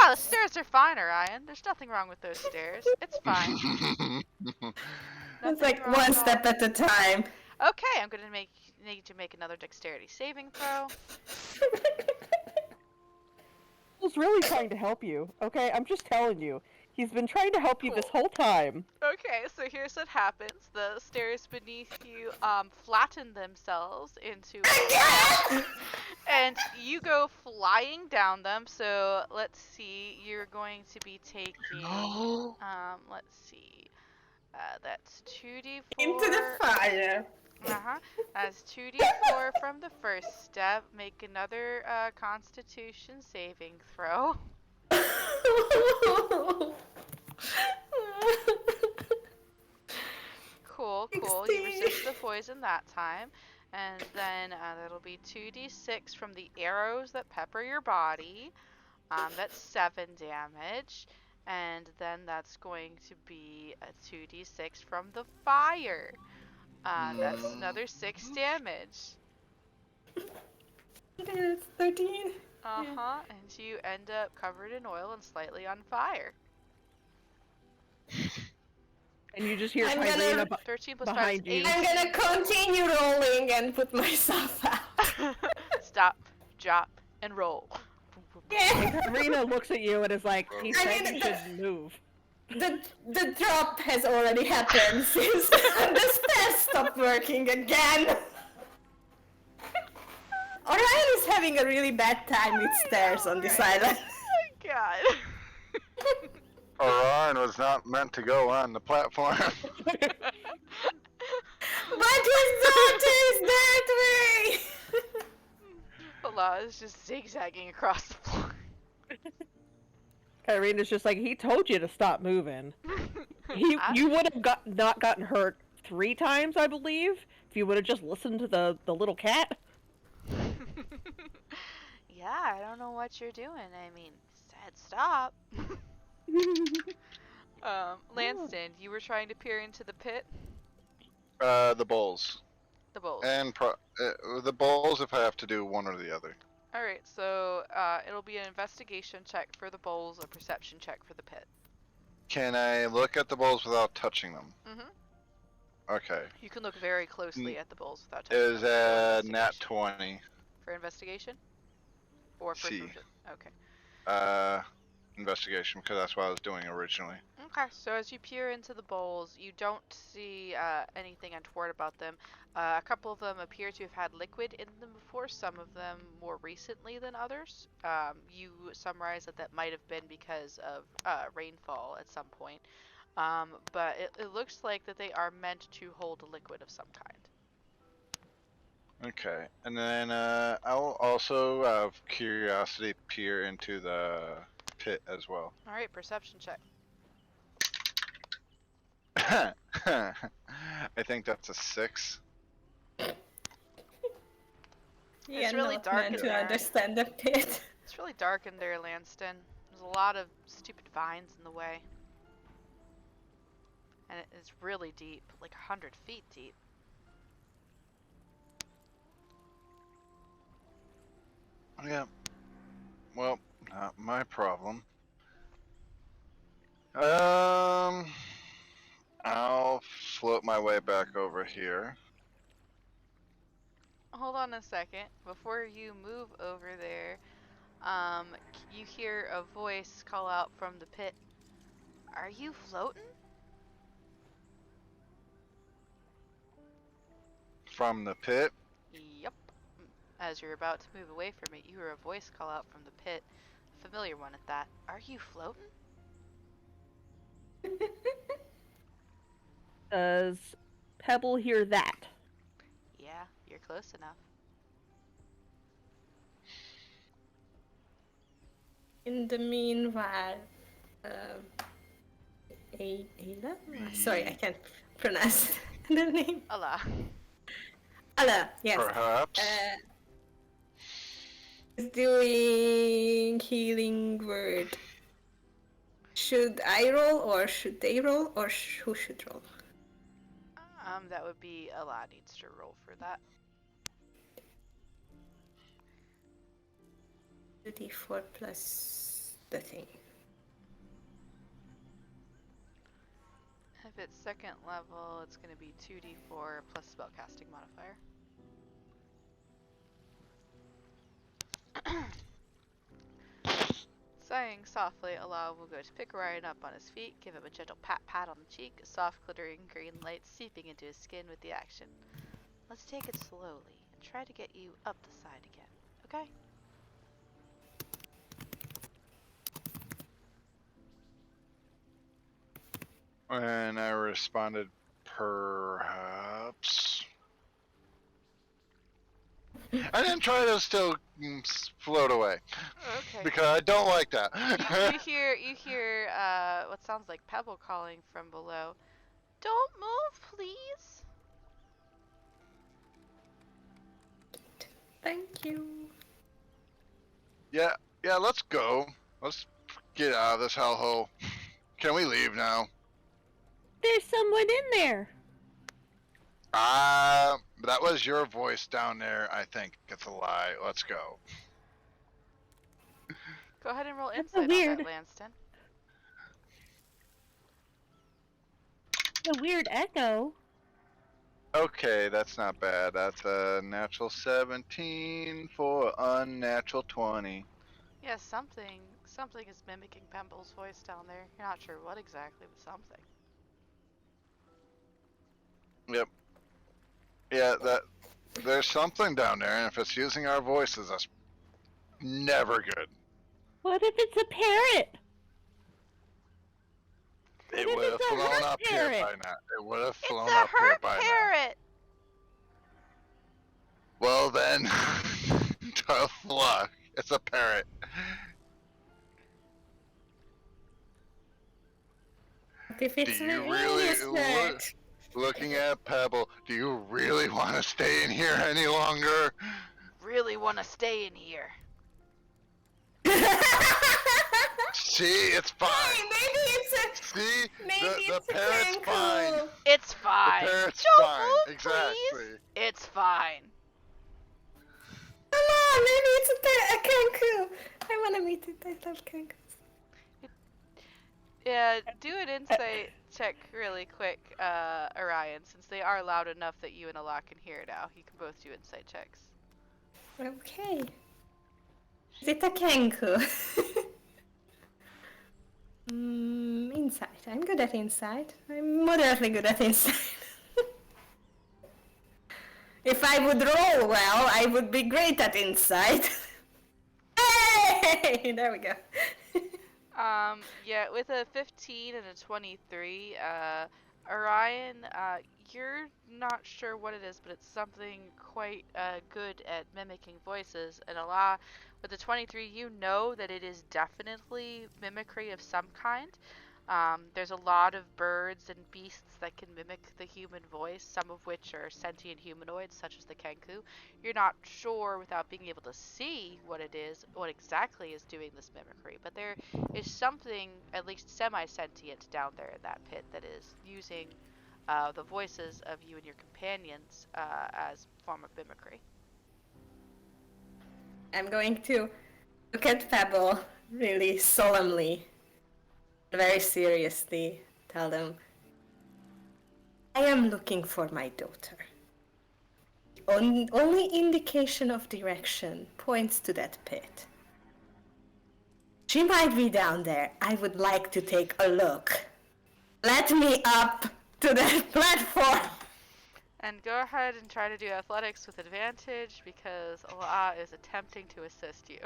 No, the stairs are fine, Orion. There's nothing wrong with those stairs. It's fine. It's Nothing like wrong one at all. step at a time. Okay, I'm gonna need you to make another dexterity saving throw. He's really trying to help you. Okay, I'm just telling you. He's been trying to help you this whole time. Okay, so here's what happens. The stairs beneath you flatten themselves into a and you go flying down them. So let's see, you're going to be taking let's see. That's 2d4 Into the fire. That's 2d4 from the first step. Make another constitution saving throw. Cool. You 16. resist the poison that time. And then that'll be 2d6 from the arrows that pepper your body. That's 7 damage. And then that's going to be a 2d6 from the fire. That's another 6 damage. It's 13. And you end up covered in oil and slightly on fire. And you just hear I'm Kyrena gonna- 13 plus 5 behind is you. 8. I'm gonna continue rolling and put myself out. Stop, drop, and roll. Kyrena looks at you and is like, he I said mean, you should move. The drop has already happened since the stairs stopped working again. Orion is having a really bad time with stairs on this island. Oh god. Orion was not meant to go on the platform. But his daughter is that way! Allah is just zigzagging across the floor. Kyrena's just like, he told you to stop moving. You would have not gotten hurt 3 times, I believe, if you would have just listened to the little cat. Yeah, I don't know what you're doing. I mean, said stop. Lanston, you were trying to peer into the pit? The bowls. The bowls. And the bowls if I have to do one or the other. Alright, so it'll be an investigation check for the bowls, a perception check for the pit. Can I look at the bowls without touching them? Mm-hmm. Okay. You can look very closely at the bowls without touching Is them. a nat 20. For investigation? Or for C. perception? Okay. Investigation, because that's what I was doing originally. Okay, so as you peer into the bowls, you don't see anything untoward about them. A couple of them appear to have had liquid in them before, some of them more recently than others. You summarize that might have been because of rainfall at some point. But it looks like that they are meant to hold a liquid of some kind. Okay, and then I'll also, out of curiosity, peer into the pit as well. Alright, perception check. I think that's a 6. You're really not dark meant in to there. understand the pit. It's really dark in there, Lanston. There's a lot of stupid vines in the way. And it's really deep, like 100 feet deep. Yeah. Well, not my problem. I'll float my way back over here. Hold on a second. Before you move over there, you hear a voice call out from the pit. Are you floating? From the pit? Yep. As you're about to move away from it, you hear a voice call out from the pit. A familiar one at that. Are you floating? Does Pebble hear that? Yeah, you're close enough. In the meanwhile, Ayla? Sorry, I can't pronounce the name. Allah. Ala, yes. Perhaps. Is doing healing word. Should I roll, or should they roll, or who should roll? That would be Allah needs to roll for that. 2d4 plus the thing. If it's second level, it's going to be 2d4 plus spellcasting modifier. Sighing softly, Allah will go to pick Orion up on his feet, give him a gentle pat on the cheek, a soft glittering green light seeping into his skin with the action. Let's take it slowly and try to get you up the side again, okay? And I responded, perhaps. I didn't try to still float away. Okay. Because I don't like that. You hear what sounds like Pebble calling from below. Don't move, please. Thank you. Yeah, let's go. Let's get out of this hellhole. Can we leave now? There's someone in there. That was your voice down there. I think it's a lie. Let's go. Go ahead and roll That's so insight on weird. that, Lanston. A weird echo. Okay, that's not bad. That's a natural 17 for unnatural 20. Yeah, something is mimicking Pebble's voice down there. You're not sure what exactly, but something. Yep. Yeah, there's something down there, and if it's using our voices, that's never good. What if it's a parrot? It if would have it's a flown hurt up here parrot? by now. It would have flown It's a up here hurt by now. parrot. Well then, tough luck. It's a parrot. If it's Do you an really English word. looking at Pebble? Do you really want to stay in here any longer? Really want to stay in here. See, it's fine. Hey, maybe it's a. See, Maybe the it's a parrot's fine. kangaroo. It's fine. The parrot's Don't fine. move, Exactly. please. It's fine. Come on, maybe it's a kangaroo. I want to meet it. I love kangaroos. Yeah, do an insight check really quick, Orion, since they are loud enough that you and Allah can hear now. You can both do insight checks. Okay. Is it a kangaroo? Insight. I'm good at insight. I'm moderately good at insight. If I would roll well, I would be great at insight. Hey! There we go. Yeah, with a 15 and a 23, Orion, you're not sure what it is, but it's something quite good at mimicking voices. And Allah, with the 23, you know that it is definitely mimicry of some kind. There's a lot of birds and beasts that can mimic the human voice, some of which are sentient humanoids, such as the kenku. You're not sure without being able to see what it is, what exactly is doing this mimicry, but there is something, at least semi-sentient, down there in that pit that is using the voices of you and your companions as a form of mimicry. I'm going to look at Pebble really solemnly, very seriously, tell them, I am looking for my daughter. Only indication of direction points to that pit. She might be down there. I would like to take a look. Let me up to that platform. And go ahead and try to do athletics with advantage because Allah is attempting to assist you.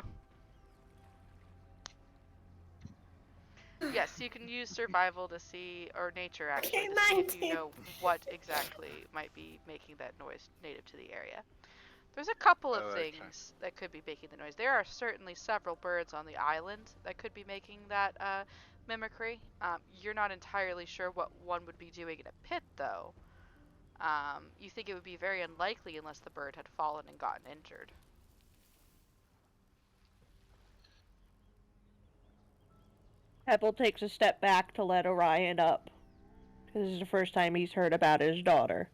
Yes, you can use survival to see, or nature actually, to see if you know what exactly might be making that noise native to the area. There's a couple of things that could be making the noise. There are certainly several birds on the island that could be making that mimicry. You're not entirely sure what one would be doing in a pit, though. You think it would be very unlikely unless the bird had fallen and gotten injured. Pebble takes a step back to let Orion up. This is the first time he's heard about his daughter.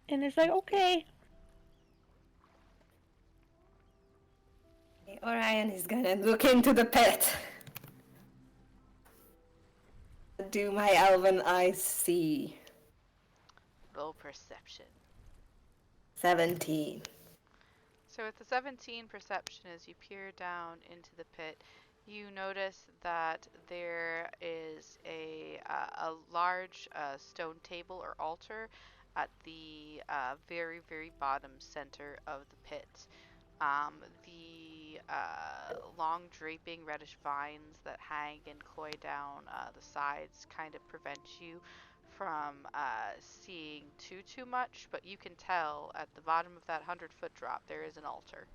And it's like, okay. Orion is gonna look into the pit. Do my elven eyes see? Roll perception. 17. So with the 17 perception, as you peer down into the pit, you notice that there is a large stone table or altar at the very, very bottom center of the pit. The long draping reddish vines that hang and cloy down the sides kind of prevent you from seeing too much, but you can tell at the bottom of that 100-foot drop there is an altar.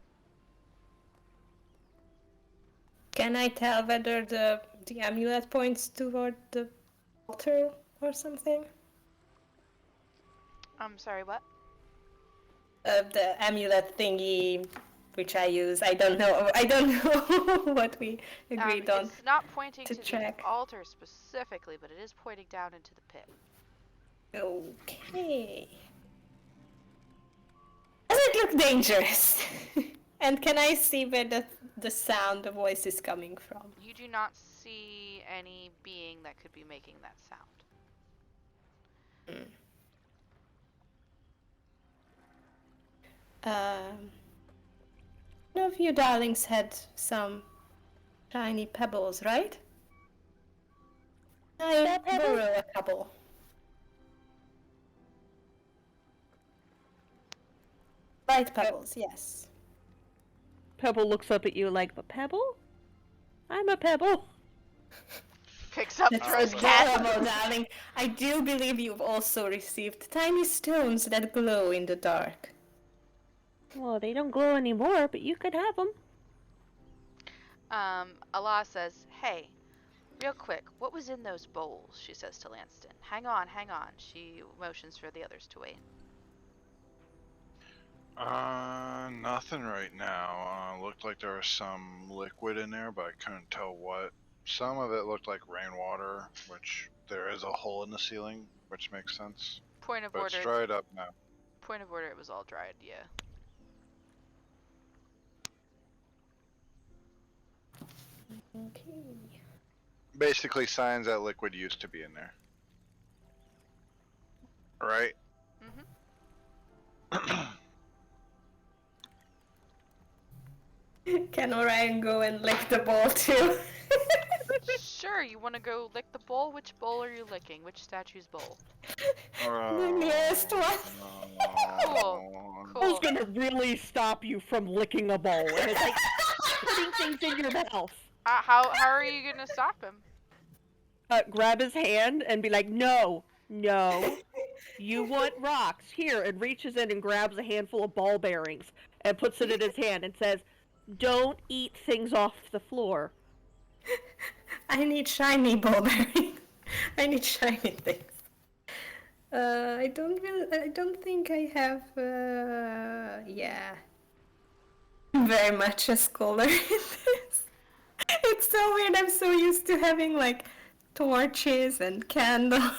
Can I tell whether the amulet points toward the altar or something? I'm sorry, what? The amulet thingy, which I use. I don't know what we agreed on. It's not pointing to track. the altar specifically, but it is pointing down into the pit. Okay. Does it look dangerous? And can I see where the sound, the voice is coming from? You do not see any being that could be making that sound. One of you darlings had some shiny pebbles, right? I borrow a couple. Light pebbles, yes. Pebble looks up at you like, a pebble? I'm a pebble. Picks up That's Thro's cat. adorable, darling. I do believe you've also received tiny stones that glow in the dark. Well, they don't glow anymore, but you could have them. Allah says, hey, real quick, what was in those bowls? She says to Lanston. Hang on. She motions for the others to wait. Nothing right now. Looked like there was some liquid in there, but I couldn't tell what. Some of it looked like rainwater, which there is a hole in the ceiling, which makes sense. Point of But order. it's dried up now. Point of order, it was all dried, yeah. Okay. Basically signs that liquid used to be in there. Right? Mm-hmm. Can Orion go and lick the bowl too? Sure, you want to go lick the bowl? Which bowl are you licking? Which statue's bowl? The nearest one. Cool. I was gonna really stop you from licking a bowl. And it's like putting things in your mouth. How are you gonna stop him? Grab his hand and be like, no, you want rocks. Here, and reaches in and grabs a handful of ball bearings and puts it in his hand and says, don't eat things off the floor. I need shiny ballberry. I need shiny things. I don't think I have, yeah, very much a scholar in this. It's so weird, I'm so used to having, like, torches and candles.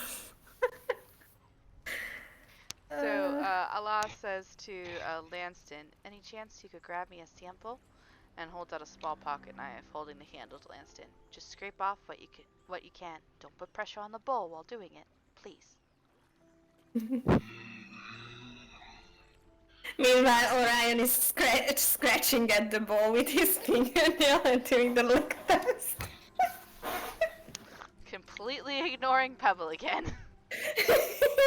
So, Allah says to Lanston, any chance you could grab me a sample? And holds out a small pocket knife, holding the handle to Lanston. Just scrape off what you can. Don't put pressure on the bowl while doing it, please. Meanwhile, Orion is scratching at the ball with his fingernail and doing the look test. Completely ignoring Pebble again.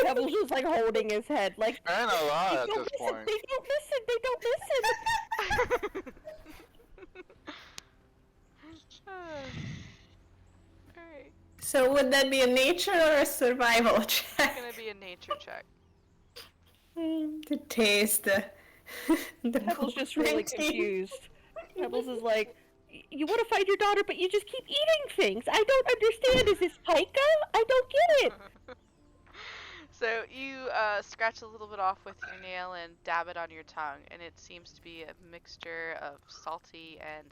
Pebbles just like holding his head, like And a lot at don't this listen, point. they don't listen, they don't listen. Alright. So would that be a nature or a survival It's check? gonna be a nature check. To taste the Pebbles just ball really printing. confused. Pebbles is like, you want to find your daughter, but you just keep eating things. I don't understand. Is this pica? I don't get it. So you scratch a little bit off with your nail and dab it on your tongue, and it seems to be a mixture of salty and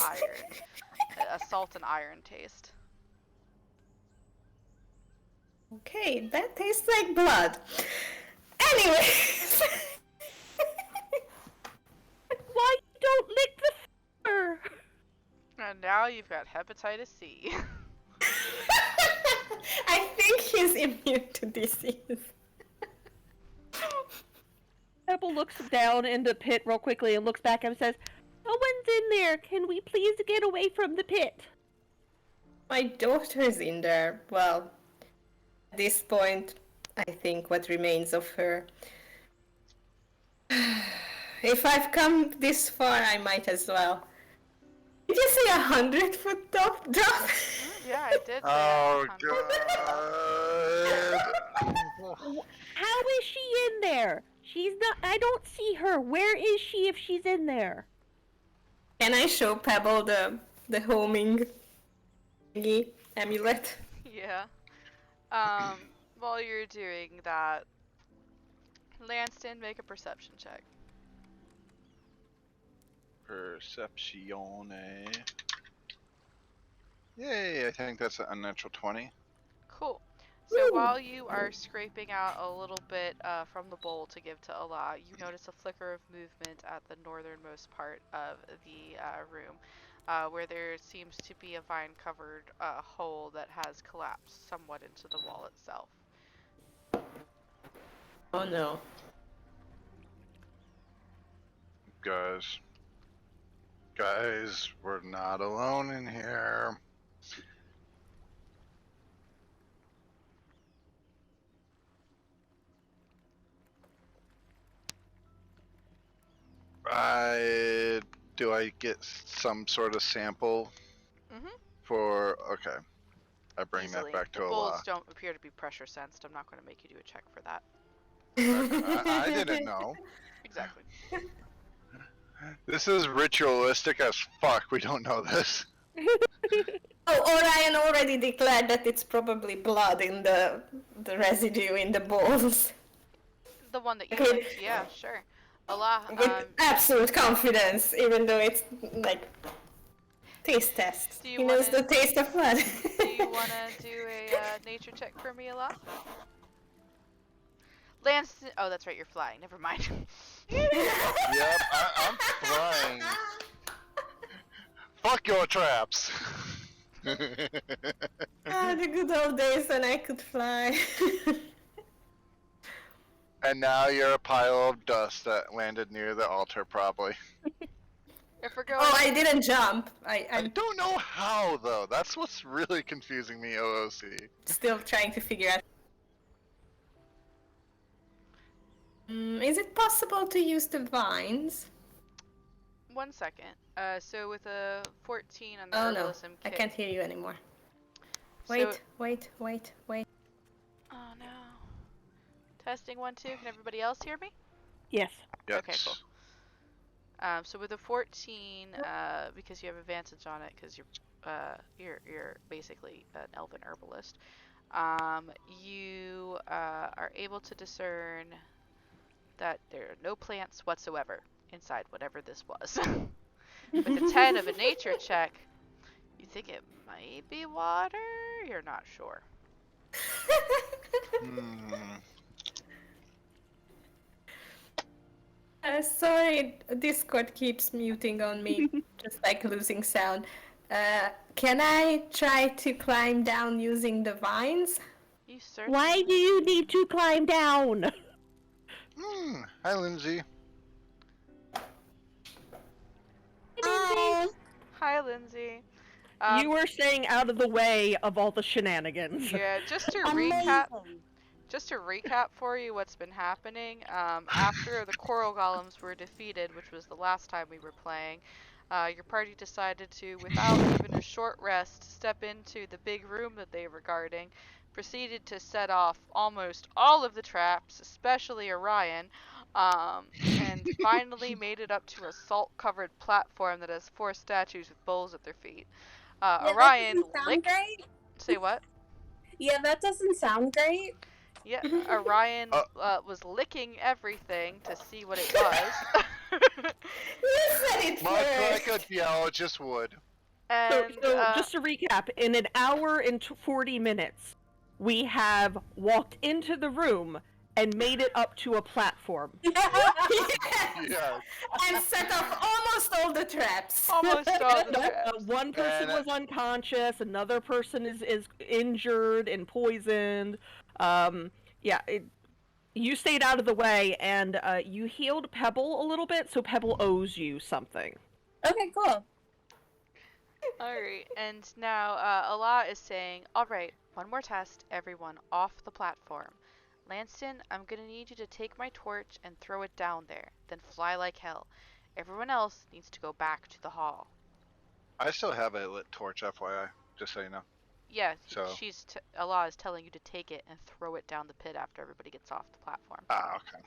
iron. A salt and iron taste. Okay, that tastes like blood. Anyway. Why you don't lick the fur? And now you've got hepatitis C. I think he's immune to disease. Pebble looks down in the pit real quickly and looks back and says, no one's in there. Can we please get away from the pit? My daughter's in there. Well, at this point, I think what remains of her. If I've come this far, I might as well. Did you say 100-foot drop? Yeah, I did. Oh 100. god. How is she in there? She's not. I don't see her. Where is she if she's in there? Can I show Pebble the homing thingy amulet? Yeah. While you're doing that, Lanston, make a perception check. Perceptione. Yay, I think that's an unnatural 20. Cool. So while you are scraping out a little bit from the bowl to give to Allah, you notice a flicker of movement at the northernmost part of the room, where there seems to be a vine-covered hole that has collapsed somewhat into the wall itself. Oh no. Guys, we're not alone in here. Do I get some sort of sample Mm-hmm. for? Okay, I bring Easily. that back to The bowls Allah. don't appear to be pressure sensed. I'm not going to make you do a check for that. I didn't know. Exactly. This is ritualistic as fuck. We don't know this. Oh, Orion already declared that it's probably blood in the residue in the bowls. The one that you Okay. licked, yeah, sure. Allah, With absolute confidence, even though it's like taste test. Do you He knows the wanna- taste of blood. do you want to do a nature check for me, Allah? Lanston, oh, that's right, you're flying. Never mind. Yep, I'm flying. Fuck your traps. Ah, the good old days when I could fly. And now you're a pile of dust that landed near the altar, probably. If we're going, Oh, I didn't jump. I I'm don't know how, though. That's what's really confusing me, OOC. still trying to figure out. Is it possible to use the vines? 1 second. So with a 14 on the Oh no, herbalism I kit. can't hear you anymore. So- Wait. Oh no. Testing 1, 2. Can everybody else hear me? Yes. Yes. Okay, cool. So with a 14, because you have advantage on it, because you're you're basically an elven herbalist. You are able to discern that there are no plants whatsoever inside whatever this was. With a 10 of a nature check, you think it might be water? You're not sure. Hmm. Sorry, Discord keeps muting on me, just like losing sound. Can I try to climb down using the vines? You certainly. Why do you need to climb down? Hi, Lindsay. Hi. Hi, Lindsay. You were staying out of the way of all the shenanigans. Yeah, just to recap for you what's been happening, after the coral golems were defeated, which was the last time we were playing, your party decided to, without even a short rest, step into the big room that they were guarding, proceeded to set off almost all of the traps, especially Orion, and finally made it up to a salt-covered platform that has 4 statues with bowls at their feet. Yeah, Orion that doesn't sound great. Say what? Yeah, that doesn't sound great. Yeah, Orion was licking everything to see what it was. You said it Much like first. a geologist would. And So just to recap, in an hour and 40 minutes, we have walked into the room and made it up to a platform. Yeah. And set off almost all the traps. almost all the traps. One person was unconscious, another person is injured and poisoned. Yeah, you stayed out of the way, and you healed Pebble a little bit, so Pebble owes you something. Okay, cool. Alright, and now Allah is saying, alright, one more test, everyone, off the platform. Lanston, I'm gonna need you to take my torch and throw it down there, then fly like hell. Everyone else needs to go back to the hall. I still have a lit torch, FYI, just so you know. Yeah, So. Allah is telling you to take it and throw it down the pit after everybody gets off the platform. Ah, okay.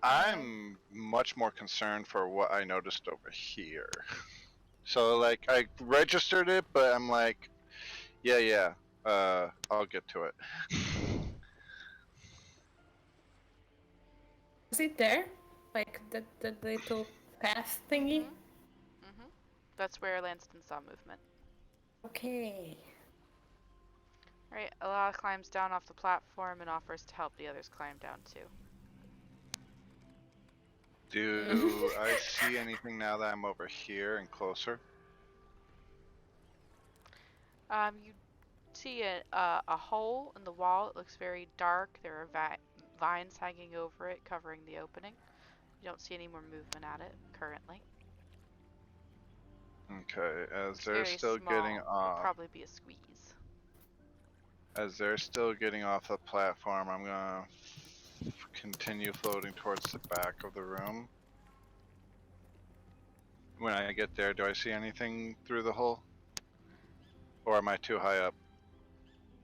I'm much more concerned for what I noticed over here. So, like, I registered it, but I'm like, yeah, I'll get to it. Is it there? Like the little path thingy? Mm-hmm. That's where Lanston saw movement. Okay. Right, Allah climbs down off the platform and offers to help the others climb down too. Do I see anything now that I'm over here and closer? You see a hole in the wall. It looks very dark. There are vines hanging over it, covering the opening. You don't see any more movement at it currently. Okay, as It's they're very still small. getting It'll off. probably be a squeeze. As they're still getting off the platform, I'm gonna continue floating towards the back of the room. When I get there, do I see anything through the hole? Or am I too high up?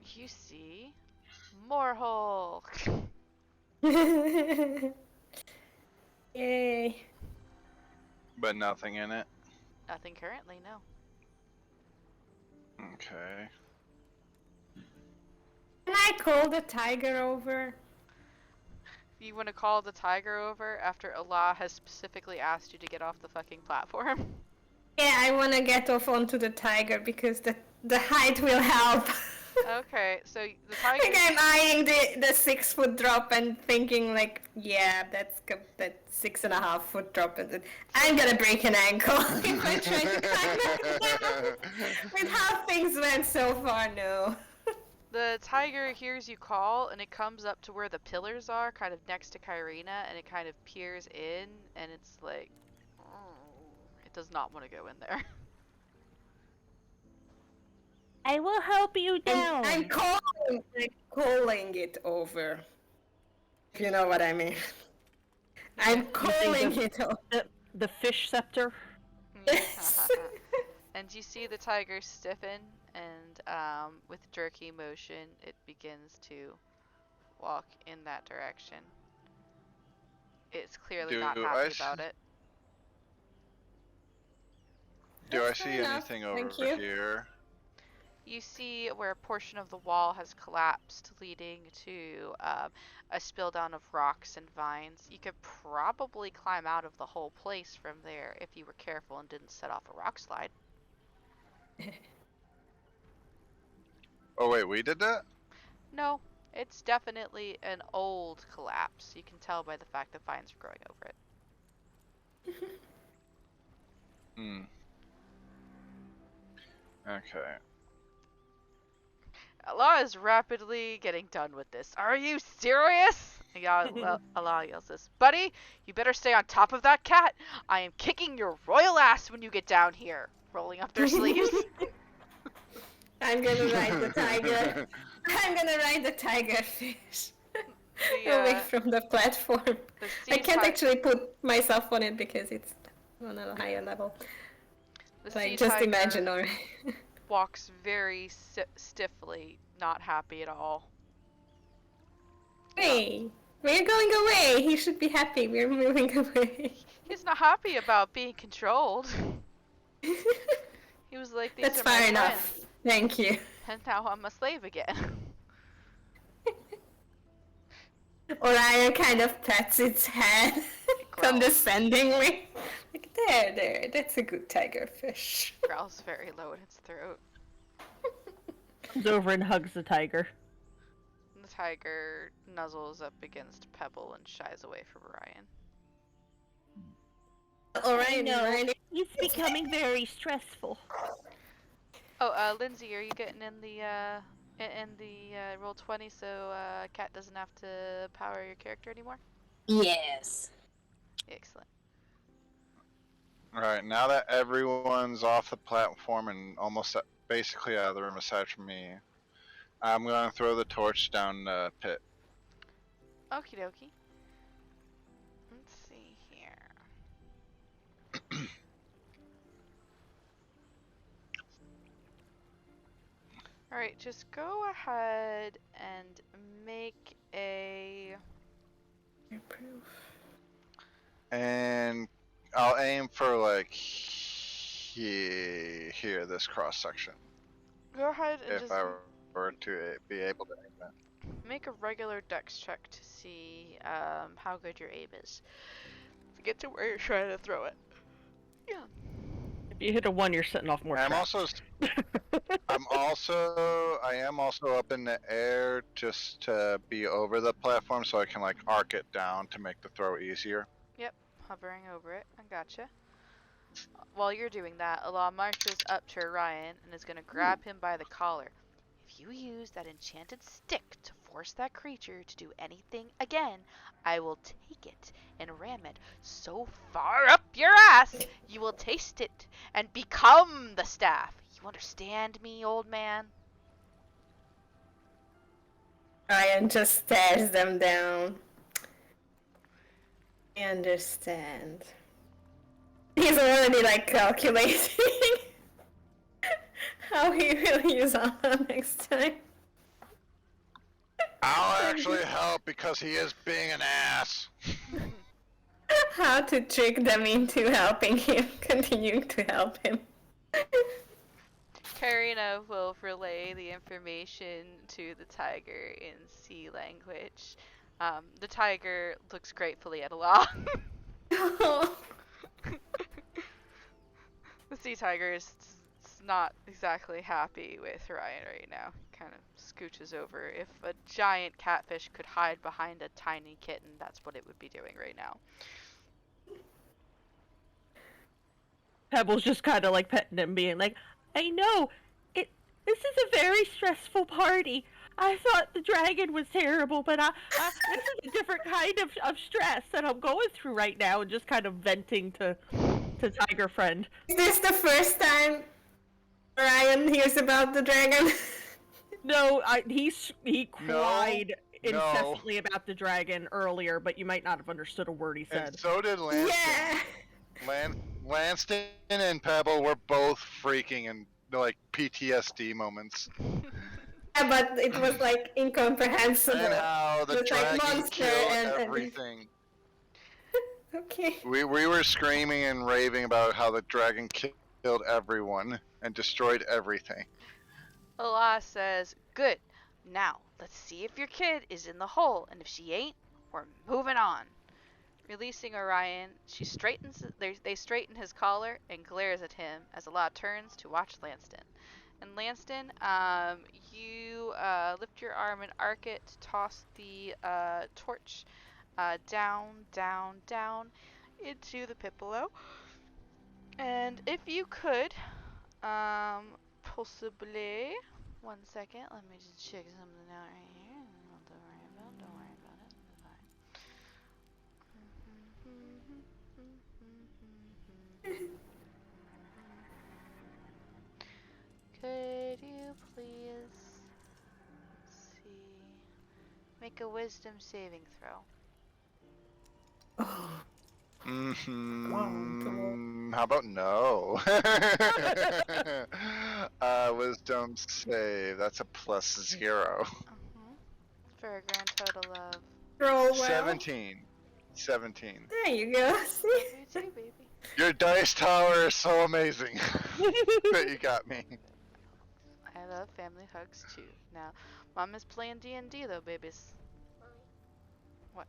You see more hole. Yay. But nothing in it? Nothing currently, no. Okay. Can I call the tiger over? You want to call the tiger over after Allah has specifically asked you to get off the fucking platform? Yeah, I want to get off onto the tiger because the height will help. Okay, so the I tiger. think I'm eyeing the 6-foot drop and thinking like, yeah, that 6.5-foot drop, and I'm gonna break an ankle if I try to climb it. With how things went so far, no. The tiger hears you call and it comes up to where the pillars are, kind of next to Kyrena, and it kind of peers in, and it's like, it does not want to go in there. I will help you down. I'm calling it over. If you know what I mean. I'm calling it over. The fish scepter. Yes. And you see the tiger stiffen, and with jerky motion, it begins to walk in that direction. It's clearly not happy about it. Do I That's see fair enough, anything over thank you. here? You see where a portion of the wall has collapsed, leading to a spill down of rocks and vines. You could probably climb out of the whole place from there if you were careful and didn't set off a rock slide. Oh wait, we did that? No, it's definitely an old collapse. You can tell by the fact that vines are growing over it. Hmm. Okay. Allah is rapidly getting done with this. Are you serious? Allah yells this. Buddy, you better stay on top of that cat. I am kicking your royal ass when you get down here. Rolling up their sleeves. I'm gonna ride the tiger. I'm gonna ride the tiger fish. Away from the platform. I can't actually put myself on it because it's on a higher level. Like, just imagine already. Walks very stiffly, not happy at all. Hey, we're going away. He should be happy. We're moving away. He's not happy about being controlled. He was like, these That's are my fair enough. friends, Thank you. and now I'm a slave again. Orion kind of pats its head condescendingly. Like, there, that's a good tiger fish. Growls very low in its throat. Comes over and hugs the tiger. The tiger nuzzles up against Pebble and shies away from Orion. Orion, It's becoming very stressful. Oh, Lindsay, are you getting in the roll 20 so Cat doesn't have to power your character anymore? Yes. Excellent. Alright, now that everyone's off the platform and almost basically out of the room aside from me, I'm gonna throw the torch down the pit. Okie dokie. Let's see here. Alright, just go ahead and make a... And I'll aim for like here, this cross section. Go ahead and If just I were to be able to aim that. make a regular dex check to see how good your aim is. To get to where you're trying to throw it. Yeah. If you hit a 1, you're setting off more I am traps. I am also up in the air just to be over the platform so I can like arc it down to make the throw easier. Yep, hovering over it. I gotcha. While you're doing that, Allah marches up to Orion and is going to grab him by the collar. If you use that enchanted stick to force that creature to do anything again, I will take it and ram it so far up your ass you will taste it and become the staff. You understand me, old man? Orion just stares them down. I understand. He's already like calculating how he will use Anna next time. I'll actually help because he is being an ass. How to trick them into helping him, continuing to help him. Karina will relay the information to the tiger in sea language. The tiger looks gratefully at Allah. The sea tiger is not exactly happy with Orion right now. He kind of scooches over. If a giant catfish could hide behind a tiny kitten, that's what it would be doing right now. Pebble's just kind of like petting him, being like, I know, this is a very stressful party. I thought the dragon was terrible, but this is a different kind of stress that I'm going through right now, and just kind of venting to Tiger Friend. Is this the first time Orion hears about the dragon? No, he cried incessantly about the dragon earlier, but you might not have understood a word he said. And so did Lanston. Yeah. Lanston and Pebble were both freaking and like PTSD moments. Yeah, but it was like incomprehensible. And how the It's like dragon monster killed and everything. Okay. We were screaming and raving about how the dragon killed killed everyone and destroyed everything. Allah says, "Good. Now, let's see if your kid is in the hole, and if she ain't, we're moving on." Releasing Orion, they straighten his collar and glares at him as Allah turns to watch Lanston. And Lanston, you lift your arm and arc it to toss the torch down, down, down into the pit below. And if you could, possibly, one second, let me just check something out right here. Don't worry about it. It's fine. Could you please, let's see, make a wisdom saving throw? How about no? Wisdom save. That's a +0. For a grand total of Roll well. 17. 17. There you go. See? you too, baby. Your dice tower is so amazing that you got me. I love family hugs too. Now, Mom is playing D&D though, babies. What?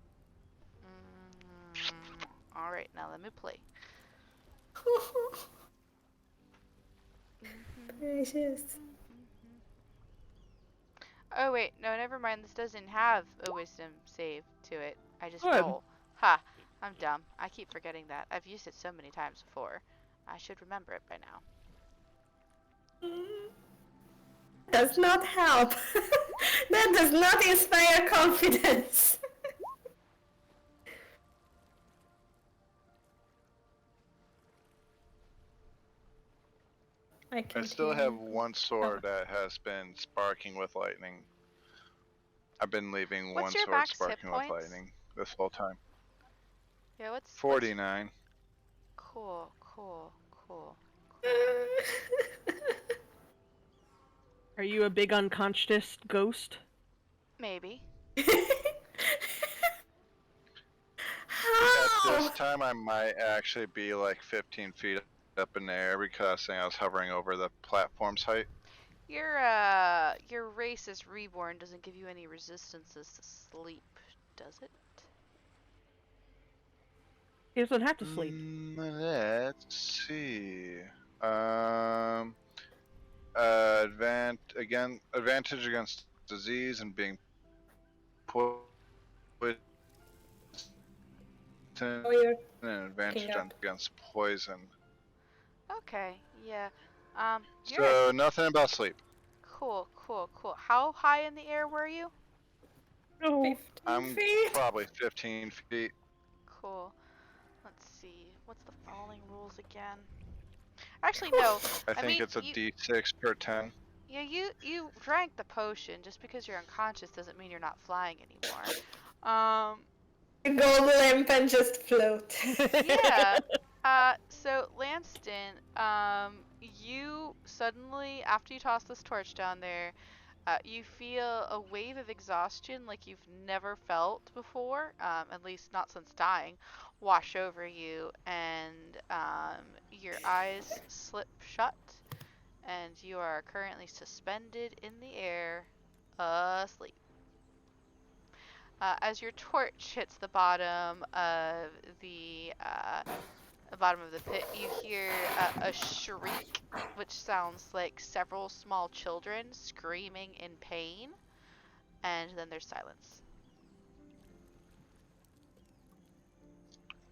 All right, now let me play. Precious. Oh wait, no, never mind. This doesn't have a wisdom save to it. I just Good. roll. Ha! I'm dumb. I keep forgetting that. I've used it so many times before. I should remember it by now. Does not help. That does not inspire confidence. I still have one sword that has been sparking with lightning. I've been leaving What's one your sword max hit sparking with points? lightning this whole time. Yeah, what's 49. Cool. Are you a big unconscious ghost? Maybe. At this time, I might actually be like 15 feet up in the air because I was hovering over the platform's height. Your race as reborn doesn't give you any resistances to sleep, does it? He doesn't have to sleep. Let's see. Advantage against disease and being poisoned, Oh, you're and an advantage picking up. against poison. Okay, yeah. You're So nothing about sleep. cool. How high in the air were you? No. 15 I'm feet. probably 15 feet. Cool. Let's see. What's the falling rules again? Actually, no. I think mean, it's a D6 per 10. Yeah, you drank the potion. Just because you're unconscious doesn't mean you're not flying anymore. Go limp and just float. Yeah. So Lanston, you suddenly, after you toss this torch down there, you feel a wave of exhaustion like you've never felt before, at least not since dying, wash over you, and your eyes slip shut, and you are currently suspended in the air, asleep. As your torch hits the bottom of the pit, you hear a shriek, which sounds like several small children screaming in pain, and then there's silence.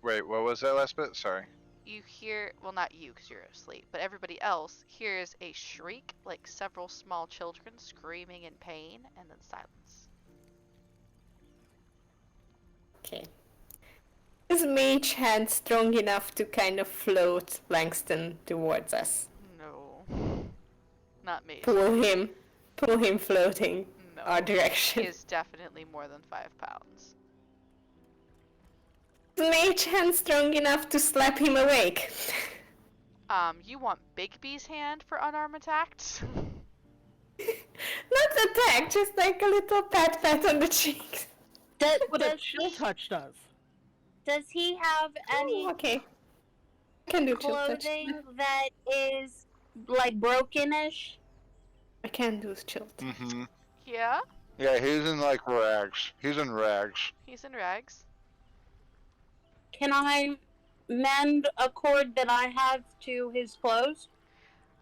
Wait, what was that last bit? Sorry. You hear, well, not you because you're asleep, but everybody else hears a shriek, like several small children screaming in pain, and then silence. Okay. Is Mage Hand strong enough to kind of float Langston towards us? No. Not me. Pull him floating No. our He direction. is definitely more than 5 pounds. Is Mage Hand strong enough to slap him awake? You want Big B's hand for unarmed attacks? Not attack, just like a little pat on the cheeks. What a chill touch does. Does he have any? Oh, okay. can do chill touch. clothing that is like brokenish? I can do chill touch. Mm-hmm. Yeah, Yeah, he's in like rags. He's in rags. he's in rags. Can I mend a cord that I have to his clothes?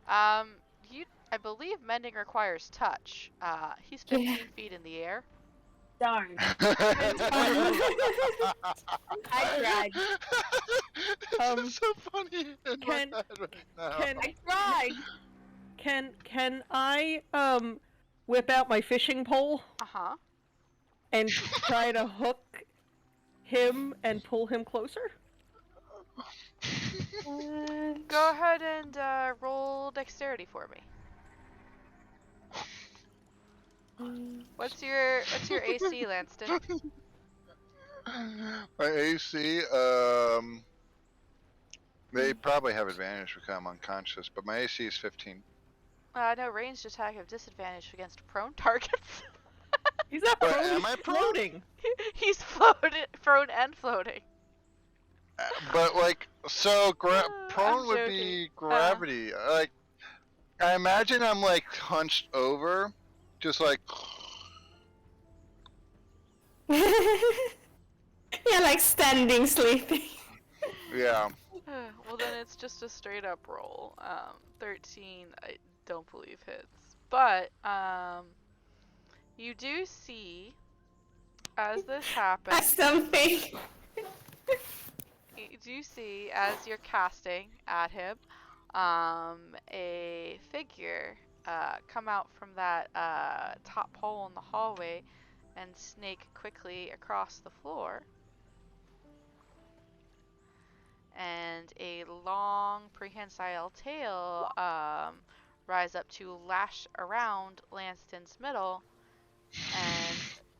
I believe mending requires touch. He's Yeah. 15 feet in the air. Darn. I tried. This is so funny in my can- head right now. I tried. Can I whip out my fishing pole Uh-huh. and try to hook him and pull him closer? Go ahead and roll dexterity for me. What's your AC, Lanston? My AC, they probably have advantage because I'm unconscious, but my AC is 15. No, ranged attack have disadvantage against prone targets. He's not But prone, am he's I prone? floating. He's prone and floating. But like, so I'm prone would joking. be gravity. Like, I imagine I'm like hunched over, just like. Yeah, like standing, sleeping. Yeah. Well, then it's just a straight up roll. 13, I don't believe hits. But, you do see, as this happens, That's something. you do see, as you're casting at him, a figure, come out from that, top hole in the hallway and snake quickly across the floor. And a long prehensile tail rise up to lash around Lanston's middle and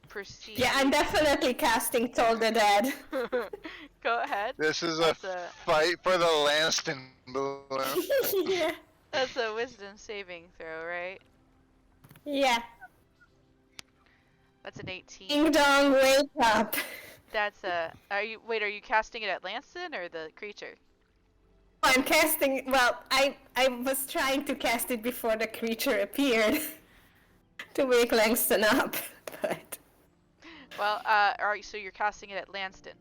proceed. Yeah, I'm definitely casting Toll the Dead. Go ahead. This is That's a fight for the Lanston balloon. Yeah. That's a wisdom saving throw, right? Yeah. That's an 18. Ding dong, wake up. That's a. Are you casting it at Lanston or the creature? I'm casting. Well, I was trying to cast it before the creature appeared to wake Langston up, but Well, so you're casting it at Lanston.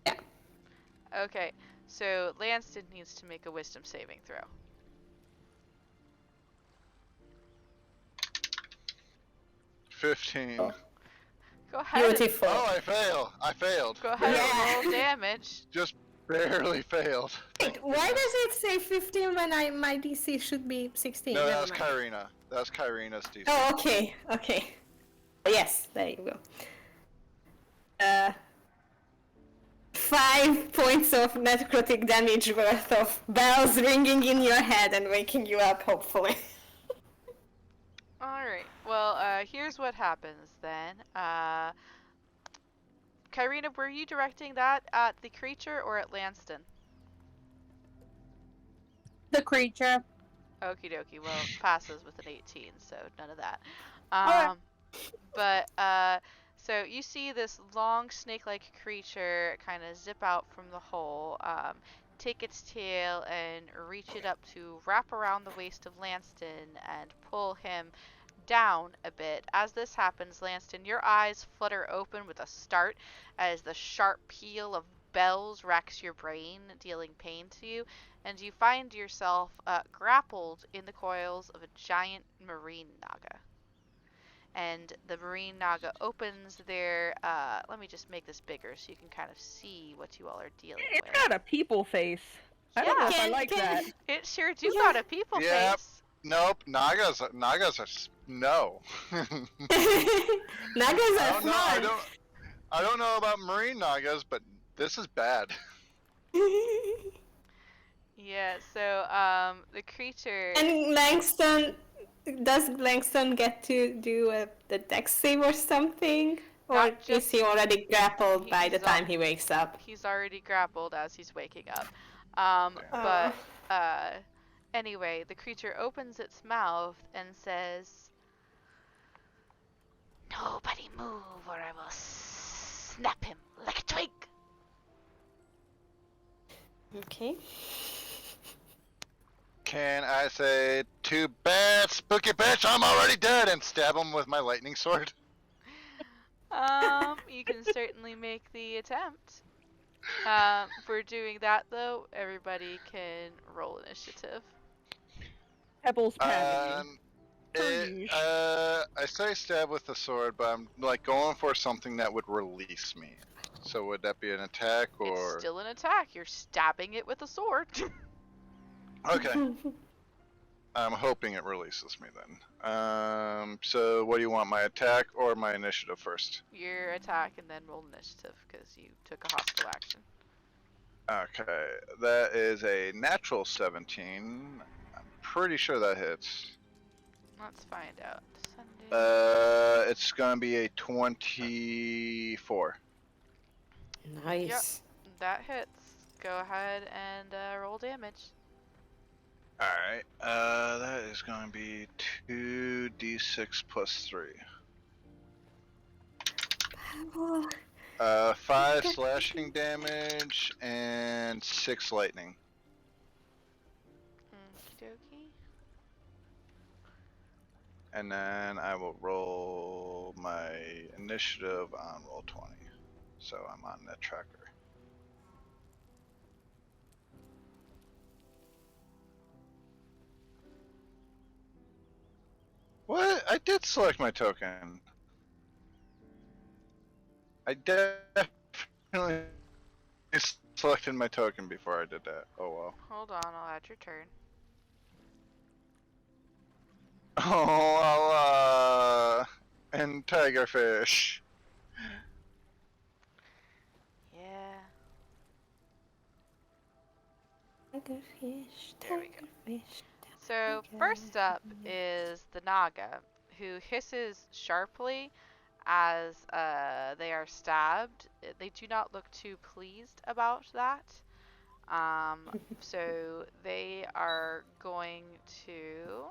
yeah. Okay, so Lanston needs to make a wisdom saving throw. 15. Oh. Go ahead. Beautiful. Oh, I failed. Go ahead Yeah. and roll damage. Just barely failed. Wait, why does it say 15 when my DC should be 16? No, that Never was mind. Kyrina. That was Kyrina's DC. Oh, okay, okay. Yes, there you go. 5 points of necrotic damage worth of bells ringing in your head and waking you up, hopefully. Alright, well, here's what happens then. Kyrina, were you directing that at the creature or at Lanston? The creature. Okie dokie, well, passes with an 18, so none of that. Alright. But, so you see this long snake-like creature kind of zip out from the hole, take its tail and reach it up to wrap around the waist of Lanston and pull him down a bit. As this happens, Lanston, your eyes flutter open with a start as the sharp peal of bells racks your brain, dealing pain to you, and you find yourself grappled in the coils of a giant marine naga. And the marine naga opens their, let me just make this bigger so you can kind of see what you all are dealing It's with. got a people face. I don't know if I Can- like can- that. It sure do Yeah. got a people Yep. face. Nope, Nagas are no. Nagas I are don't know. I fun. don't know about marine Nagas, but this is bad. Yeah, so, the creature... And does Langston get to do the dex save or something? Or Not is just- he already grappled by the he's al- time he wakes up? He's already grappled as he's waking up. Oh. But, anyway, the creature opens its mouth and says, "Nobody move or I will snap him like a twig." Okay. Can I say, too bad, spooky bitch, I'm already dead, and stab him with my lightning sword? You can certainly make the attempt. For doing that though, everybody can roll initiative. Pebbles panicking. I say stab with the sword, but I'm like going for something that would release me. So would that be an attack It's or? still an attack. You're stabbing it with a sword. Okay, I'm hoping it releases me then. So what do you want, my attack or my initiative first? Your attack and then roll initiative because you took a hostile action. Okay, that is a natural 17. I'm pretty sure that hits. Let's find out. Sunday. It's gonna be a 24. Nice. That hits. Go ahead and roll damage. Alright, that is gonna be 2d6 plus 3. Oh, 5 slashing damage and 6 lightning. Okie dokie. And then I will roll my initiative on roll 20. So I'm on that tracker. What? I did select my token. I definitely selected my token before I did that. Oh well. Hold on, I'll add your turn. Oh, and tigerfish. Yeah. tigerfish, There we go. tigerfish. So first up is the Naga, who hisses sharply as they are stabbed. They do not look too pleased about that. So they are going to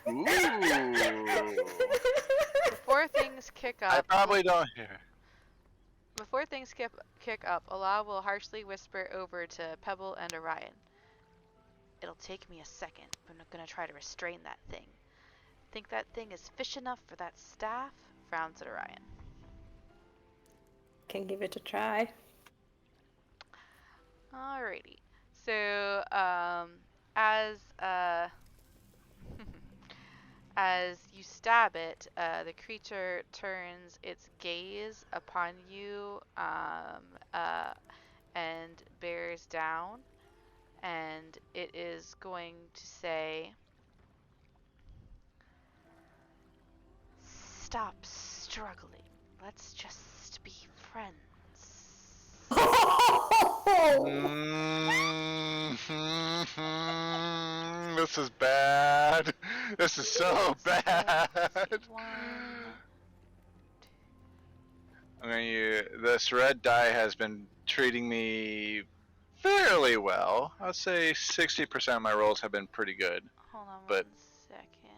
Ooh. before things kick I up. probably don't hear. Before things kick up, Allah will harshly whisper over to Pebble and Orion. It'll take me a second, but I'm gonna try to restrain that thing. Think that thing is fish enough for that staff? Frowns at Orion. Can give it a try. Alrighty. So, as as you stab it, the creature turns its gaze upon you, and bears down, and it is going to say, "Stop struggling. Let's just be friends." This is bad. This is so bad. This red die has been treating me fairly well. I'd say 60% of my rolls have been pretty good. Hold on but 1 second.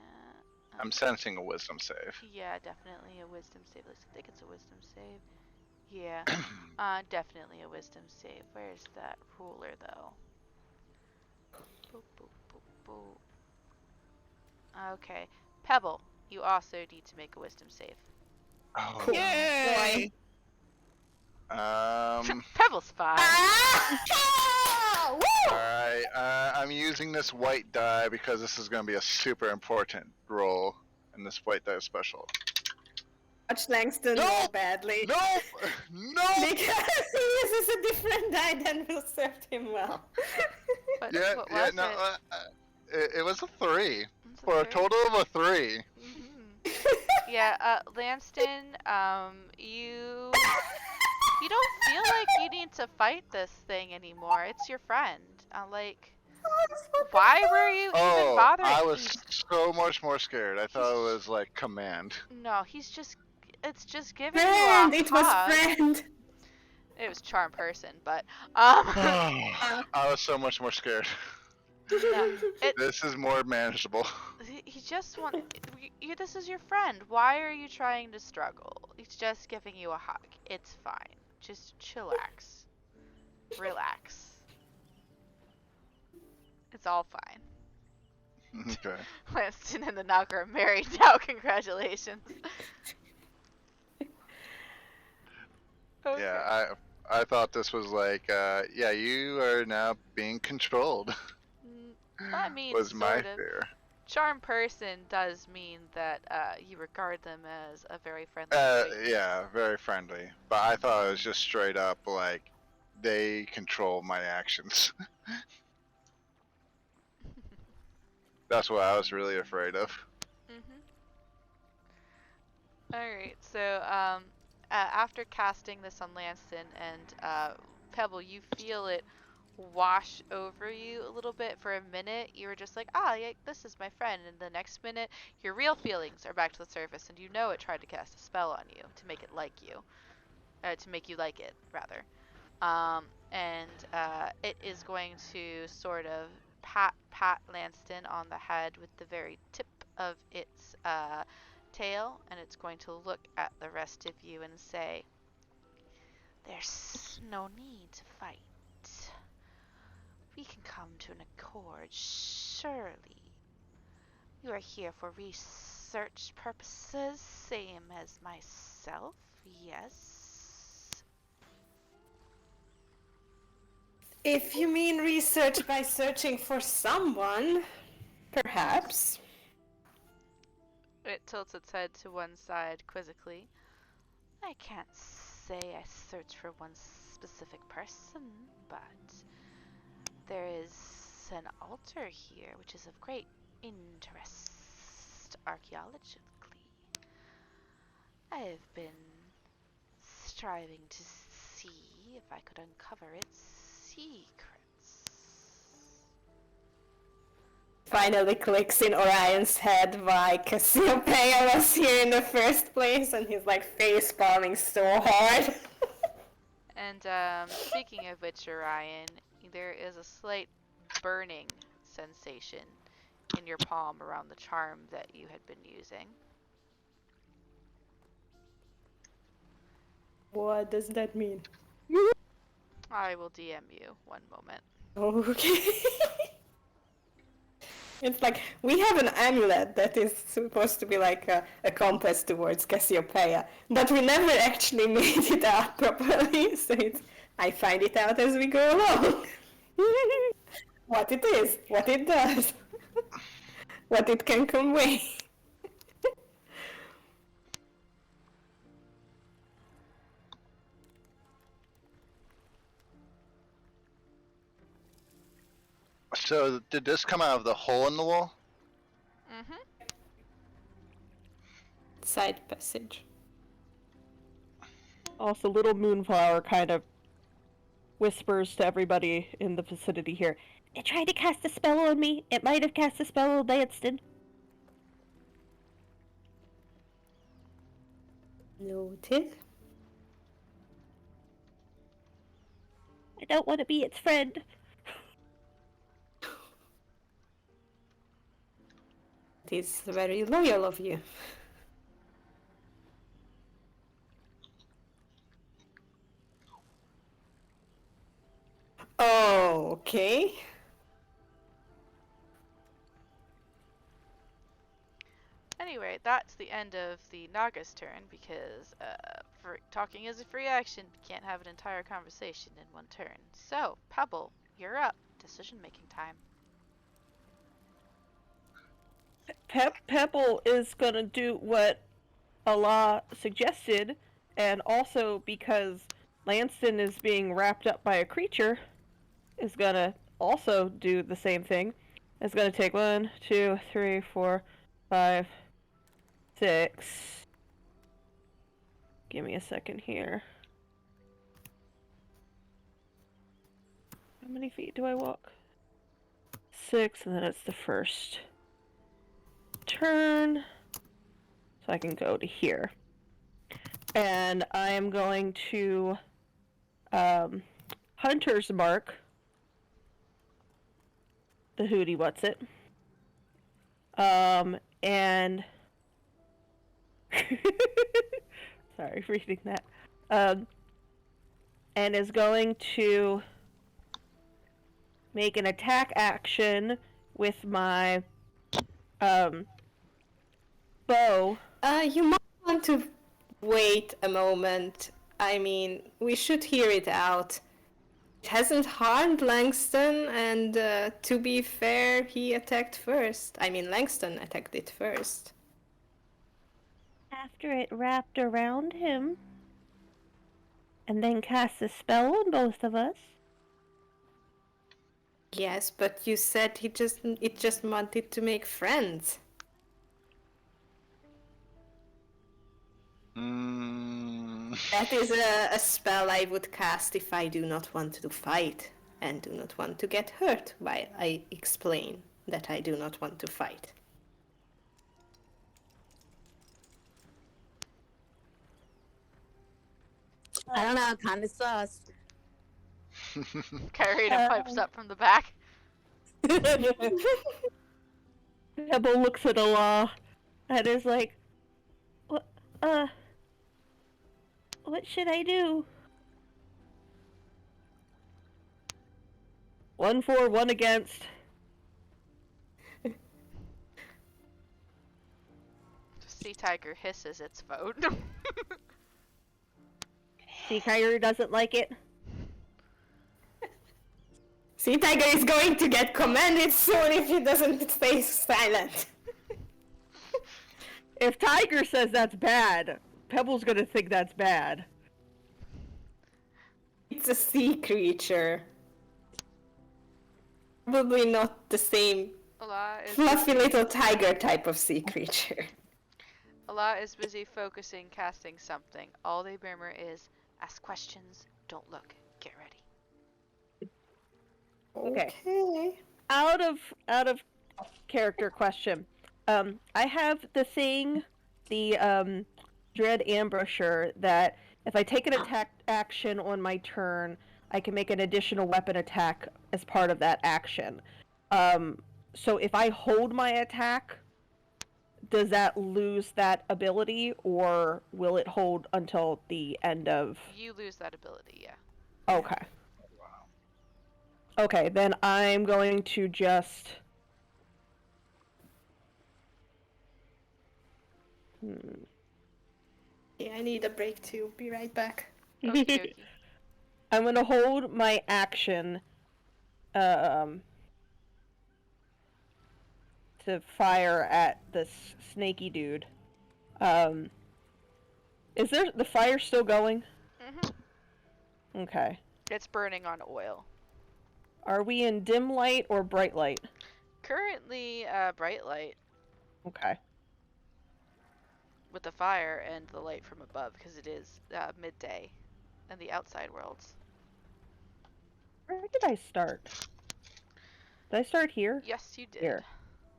I'm sensing a wisdom save. Yeah, definitely a wisdom save. I think it's a wisdom save. Yeah, definitely a wisdom save. Where's that ruler, though? Boop, boop, boop, boop. Okay. Pebble, you also need to make a wisdom save. Oh. Yay! Pebble's fine. Alright, I'm using this white die because this is going to be a super important roll, and this white die is special. Watch Langston Nope! roll badly. Nope! Nope! Because he uses a different die than will serve him well. What Yeah, was no, it? it was a 3. It's For a okay. total of a 3. Yeah, Lanston, you don't feel like you need to fight this thing anymore. It's your friend. Why were you even bothering? I was so much more scared. I thought it was like command. No, it's just giving you a Friend! It was hug. friend! It was charm person, but I was so much more scared. No, This is more manageable. he just want. This is your friend. Why are you trying to struggle? He's just giving you a hug. It's fine. Just chillax, relax. It's all fine. Okay. Lanston and the Knocker are married now. Congratulations. Okay. Yeah, I thought this was like, yeah, you are now being controlled. I mean, Was my sort of. fear. Charm person does mean that you regard them as a very friendly acquaintance. Yeah, very friendly. But I thought it was just straight up like they control my actions. That's what I was really afraid of. Mhm. Alright, so after casting this on Lanston and Pebble, you feel it wash over you a little bit for a minute. You were just like, ah, yeah, this is my friend. And the next minute, your real feelings are back to the surface, and you know it tried to cast a spell on you to make it like you. To make you like it, rather. And it is going to sort of pat Lanston on the head with the very tip of its tail, and it's going to look at the rest of you and say, "There's no need to fight. We can come to an accord, surely. You are here for research purposes, same as myself, yes?" If you mean research by searching for someone, perhaps. It tilts its head to one side quizzically. "I can't say I search for one specific person, but there is an altar here which is of great interest archaeologically. I have been striving to see if I could uncover its secrets." Finally clicks in Orion's head why Cassiopeia was here in the first place, and he's like face palming so hard. And speaking of which, Orion, there is a slight burning sensation in your palm around the charm that you had been using. What does that mean? I will DM you one moment. Okay. It's like, we have an amulet that is supposed to be like a compass towards Cassiopeia, but we never actually made it out properly, so I find it out as we go along. What it is, what it does, what it can convey. So did this come out of the hole in the wall? Mm-hmm. Side passage. Also, little Moonflower kind of whispers to everybody in the vicinity here. It tried to cast a spell on me. It might have cast a spell on Lanston. Noted. I don't want to be its friend. It is very loyal of you. Okay. Anyway, that's the end of the Naga's turn because for talking is a free action. We can't have an entire conversation in one turn. So, Pebble, you're up. Decision making time. Pebble is gonna do what Allah suggested, and also because Lanston is being wrapped up by a creature, is gonna also do the same thing. It's gonna take 1, 2, 3, 4, 5, 6. Give me a second here. How many feet do I walk? 6, and then it's the first turn. So I can go to here. And I am going to Hunter's Mark the hootie what's it. And sorry for reading that. And is going to make an attack action with my bow. You might want to wait a moment. I mean, we should hear it out. It hasn't harmed Langston, and to be fair, he attacked first. I mean, Langston attacked it first. After it wrapped around him, and then cast a spell on both of us. Yes, but you said it just wanted to make friends. That is a spell I would cast if I do not want to fight and do not want to get hurt while I explain that I do not want to fight. I don't know, kind of sus. Karina pipes up from the back. Pebble looks at Allah and is like, what should I do? 1 for, 1 against. Sea Tiger hisses its vote. Sea Tiger doesn't like it. Sea Tiger is going to get commanded soon if he doesn't stay silent. If Tiger says that's bad, Pebble's gonna think that's bad. It's a sea creature. Probably not the same Allah is fluffy little tiger type of sea creature. Allah is busy focusing, casting something. All they murmur is, ask questions, don't look, get ready. Okay. Out of character question. I have the thing, the Dread Ambusher, that if I take an attack action on my turn, I can make an additional weapon attack as part of that action. So if I hold my attack, does that lose that ability, or will it hold until the end of... You lose that ability, yeah. Okay. Okay, then I'm going to just... Yeah, I need a break too. Be right back. Okie dokie. I'm going to hold my action to fire at this snaky dude. Is the fire still going? Mm-hmm. Okay. It's burning on oil. Are we in dim light or bright light? Currently, bright light Okay. with the fire and the light from above, because it is midday in the outside worlds. Where did I start? Did I start here? Yes, you did. Here.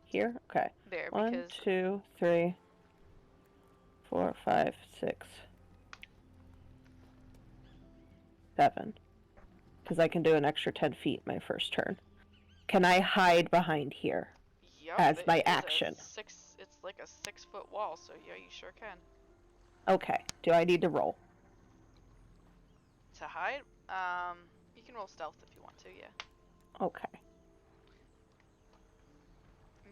Here? Okay. There, 1, because 2, 3, 4, 5, 6, 7. Because I can do an extra 10 feet my first turn. Can I hide behind here yup, as it my is a action? It's like a 6-foot wall, so yeah, you sure can. Okay. Do I need to roll? To hide, you can roll stealth if you want to, yeah. Okay.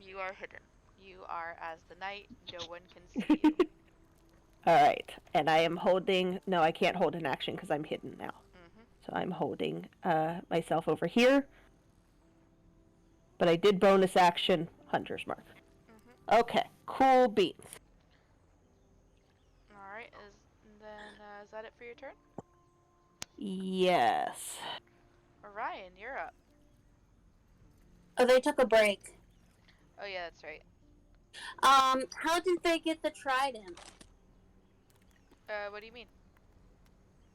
You are hidden. You are as the night. No one can see you. Alright. And I am holding... No, I can't hold an action because I'm hidden now. Mm-hmm. So I'm holding myself over here. But I did bonus action Hunter's Mark. Mm-hmm. Okay. Cool beans. Alright, is that it for your turn? Yes. Orion, you're up. Oh, they took a break. Oh yeah, that's right. How did they get the trident? What do you mean?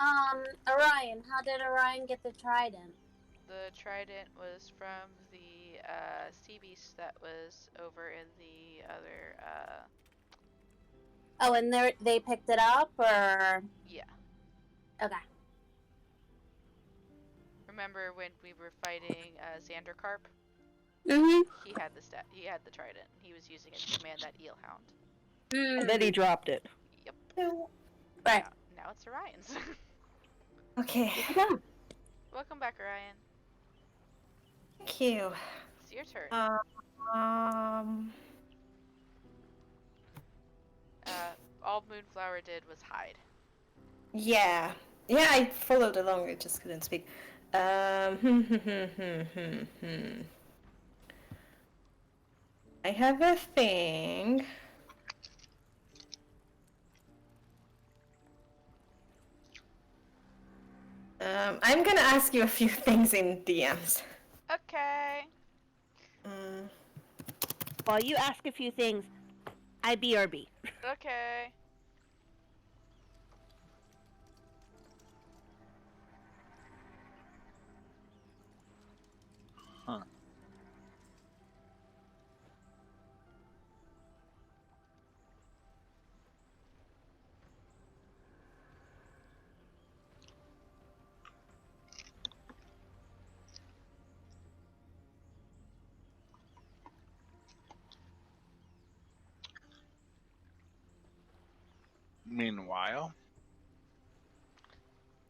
Orion. How did Orion get the trident? The trident was from the sea beast that was over in the other Oh, and they picked it up, or? yeah. Okay. Remember when we were fighting Xandercarp? Mm-hmm. He had the trident. He was using it to command that eel hound. And then he dropped it. Yep. Right. Now it's Orion's. Okay. Yeah. Welcome back, Orion. Thank you. It's your turn. Um. All Moonflower did was hide. Yeah. Yeah, I followed along. I just couldn't speak. I have a thing. I'm gonna ask you a few things in DMs. Okay. While you ask a few things, I BRB. Okay. Huh. Meanwhile,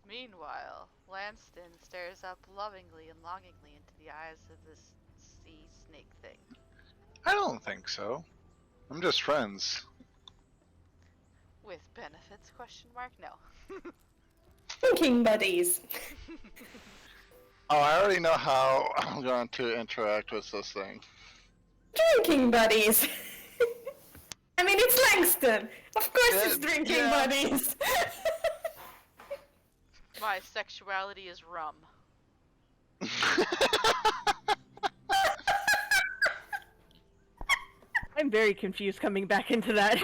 Meanwhile, Lanston stares up lovingly and longingly into the eyes of this sea snake thing. I don't think so. I'm just friends. With benefits? Question mark? No. Drinking buddies. Oh, I already know how I'm going to interact with this thing. Drinking buddies. I mean, it's Langston. Of course, it's drinking Yeah. buddies. My sexuality is rum. I'm very confused coming back into that.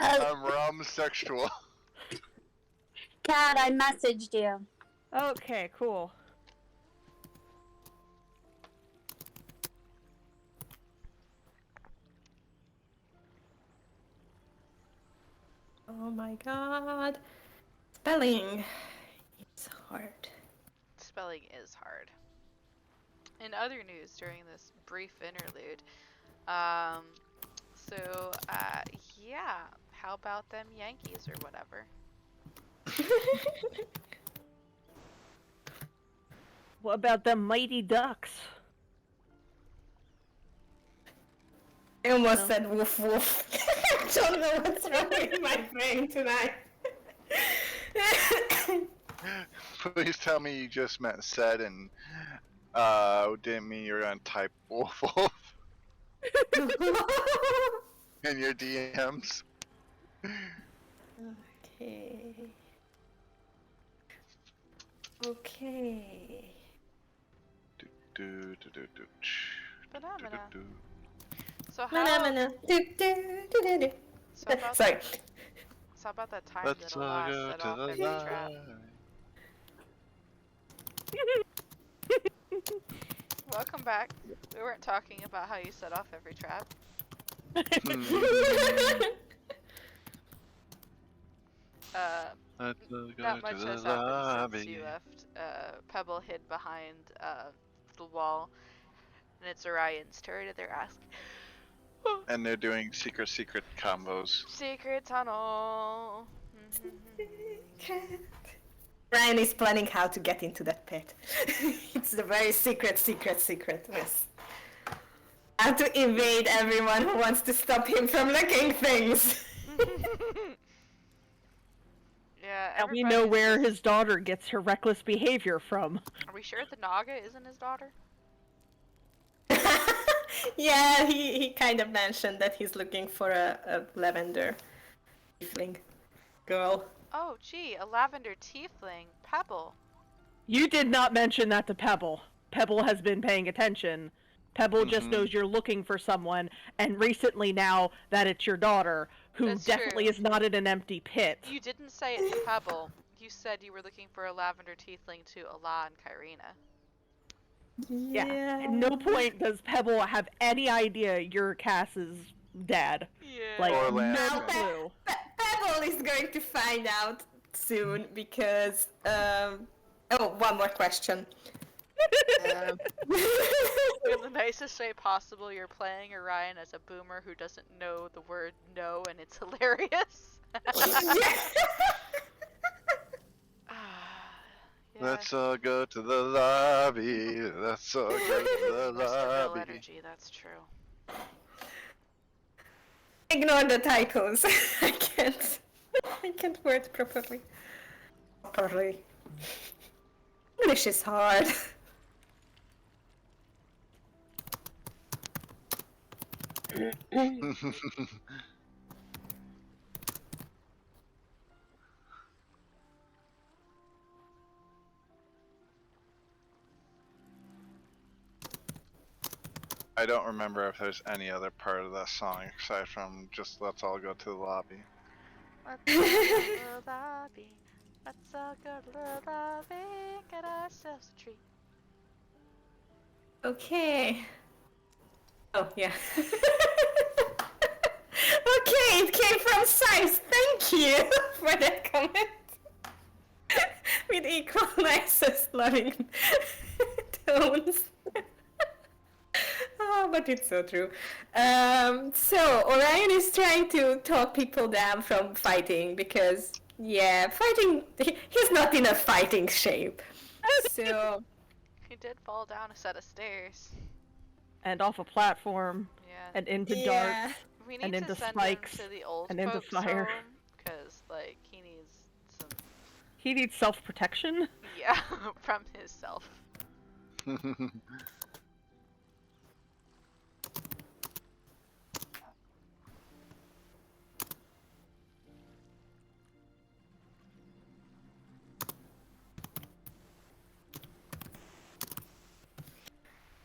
I'm rum sexual. Cat, I messaged you. Okay, cool. Oh my god. Spelling. It's hard. Spelling is hard. In other news during this brief interlude, yeah, how about them Yankees or whatever? What about them Mighty Ducks? I almost said woof woof. I don't know what's wrong with my brain tonight. Please tell me you just meant said and didn't mean you were gonna type wolf wolf in your DMs. Okay. Okay. Do, do, do, do, do, do, Phenomena. do, do. So Phenomena. Do, do, do, do, do. Sorry. So about that time Let's that Alas go set to off the every trap. line. Welcome back. We weren't talking about how you set off every trap. Let's go Not much to the has happened lobby. since you left. Pebble hid behind the wall, and it's Orion's turn, and they're asking, And they're doing secret combos. secret tunnel. Ryan is planning how to get into that pit. It's the very secret. Yes. How to evade everyone who wants to stop him from looking things. Yeah, Now we know everybody's where just- his daughter gets her reckless behavior from. Are we sure the Naga isn't his daughter? Yeah, he kind of mentioned that he's looking for a lavender tiefling girl. Oh, gee, a lavender tiefling. Pebble. You did not mention that to Pebble. Pebble has been paying attention. Pebble just Mhm. knows you're looking for someone, and recently now that it's your daughter, who That's definitely true. is not in an empty pit. You didn't say it to Pebble. You said you were looking for a lavender tiefling to Allah and Kyrena. Yeah. At no point does Pebble have any idea you're Cass's dad. Yeah. Like, Or no Lanston. clue. Pebble is going to find out soon because Oh, one more question. Um, In the nicest way possible, you're playing Orion as a boomer who doesn't know the word no, and it's hilarious. Yeah. Let's all go to the lobby. Let's all go to the Most of real lobby. energy, that's true. Ignore the typos. I can't word properly. English is hard. I don't remember if there's any other part of that song aside from just let's all go to the lobby. Let's all go to the lobby. Let's all go to the lobby. Get ourselves a treat. Okay. Oh, yeah. Okay, it came from Sives. Thank you for that comment. With equal nicest loving tones. Oh, but it's so true. So Orion is trying to talk people down from fighting because, yeah, he's not in a fighting shape. So, He did fall down a set of stairs. And off a platform, Yeah. and into yeah. darts, We and need into to send spikes, him to the old and into folks fire. home, cause like he needs some, He needs self-protection. yeah, from himself.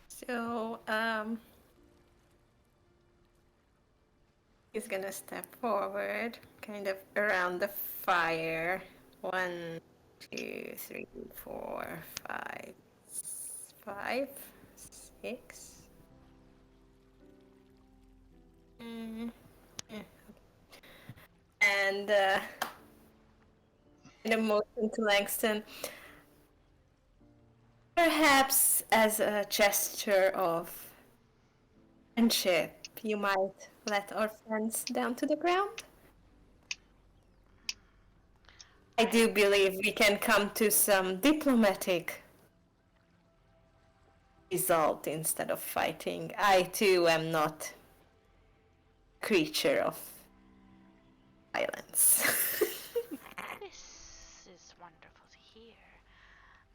So, he's gonna step forward, kind of around the fire. 1, 2, 3, 4, 5, 5, 6. Yeah. And in a motion to Langston, perhaps as a gesture of friendship, you might let our friends down to the ground. I do believe we can come to some diplomatic result instead of fighting. I too am not a creature of violence. This is wonderful to hear.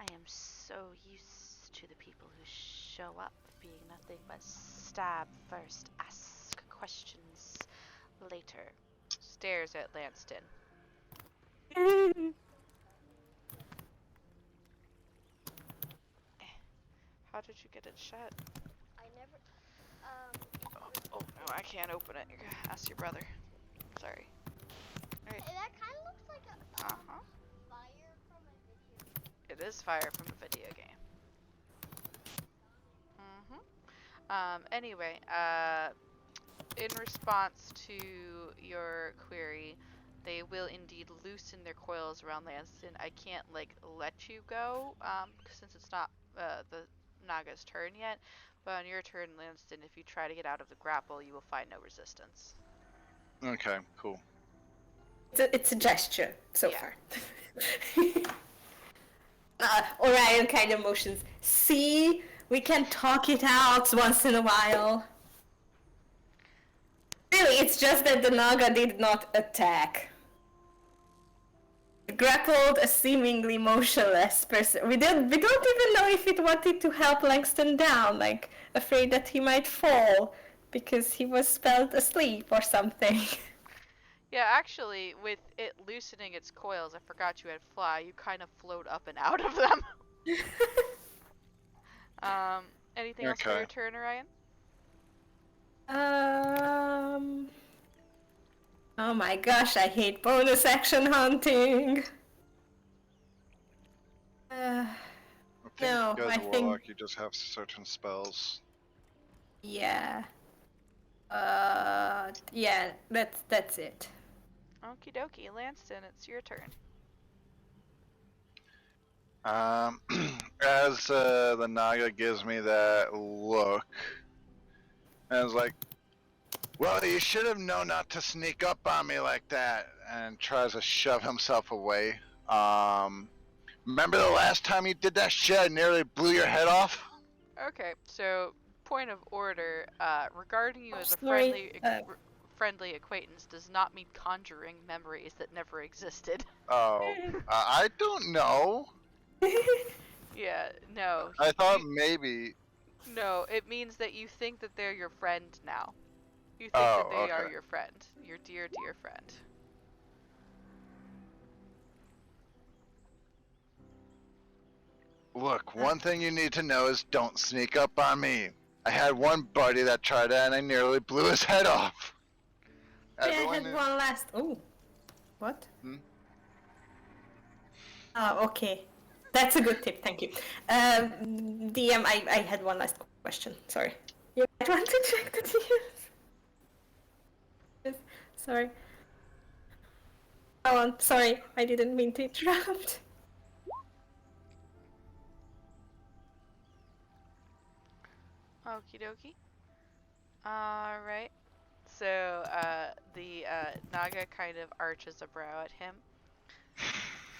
I am so used to the people who show up being nothing but stab first, ask questions later. Stares at Lanston. How did you get it shut? I never. Oh, no, I can't open it. You gotta ask your brother. Sorry. That kind of looks like a Uh-huh. fire from a video. It is fire from a video game. Anyway, in response to your query, they will indeed loosen their coils around Lanston. I can't, like, let you go, since it's not, the Naga's turn yet. But on your turn, Lanston, if you try to get out of the grapple, you will find no resistance. Okay, cool. It's a gesture so Yeah. far. Orion kind of motions. See, we can talk it out once in a while. Really, it's just that the Naga did not attack. It grappled a seemingly motionless person. We don't even know if it wanted to help Langston down, like afraid that he might fall because he was spelled asleep or something. Yeah, actually, with it loosening its coils, I forgot you had fly. You kind of float up and out of them. Anything else for Okay. your turn, Orion? Oh my gosh, I hate bonus action hunting. I think No, you guys I are think- warlock, you just have certain spells. Yeah. Yeah, that's it. Okie dokie, Lanston, it's your turn. Um, as the Naga gives me that look, and it's like, well, you should have known not to sneak up on me like that, and tries to shove himself away. Remember the last time you did that shit? I nearly blew your head off. Okay, so point of order, regarding you as a Sorry, friendly acquaintance does not mean conjuring memories that never existed. Oh, I don't know. Yeah, no. I thought maybe. No, it means that you think that they're your friend now. You think that Oh, they are okay. your friend. Your dear, dear friend. Look, one thing you need to know is don't sneak up on me. I had one buddy that tried that and I nearly blew his head off. I Everyone had knew- one last. Oh, what? Hmm? Oh, okay. That's a good tip. Thank you. DM, I had one last question. Sorry. You might want to check the DMs. Yes, sorry. Oh, I'm sorry. I didn't mean to interrupt. Okie dokie. Alright. So, the Naga kind of arches a brow at him.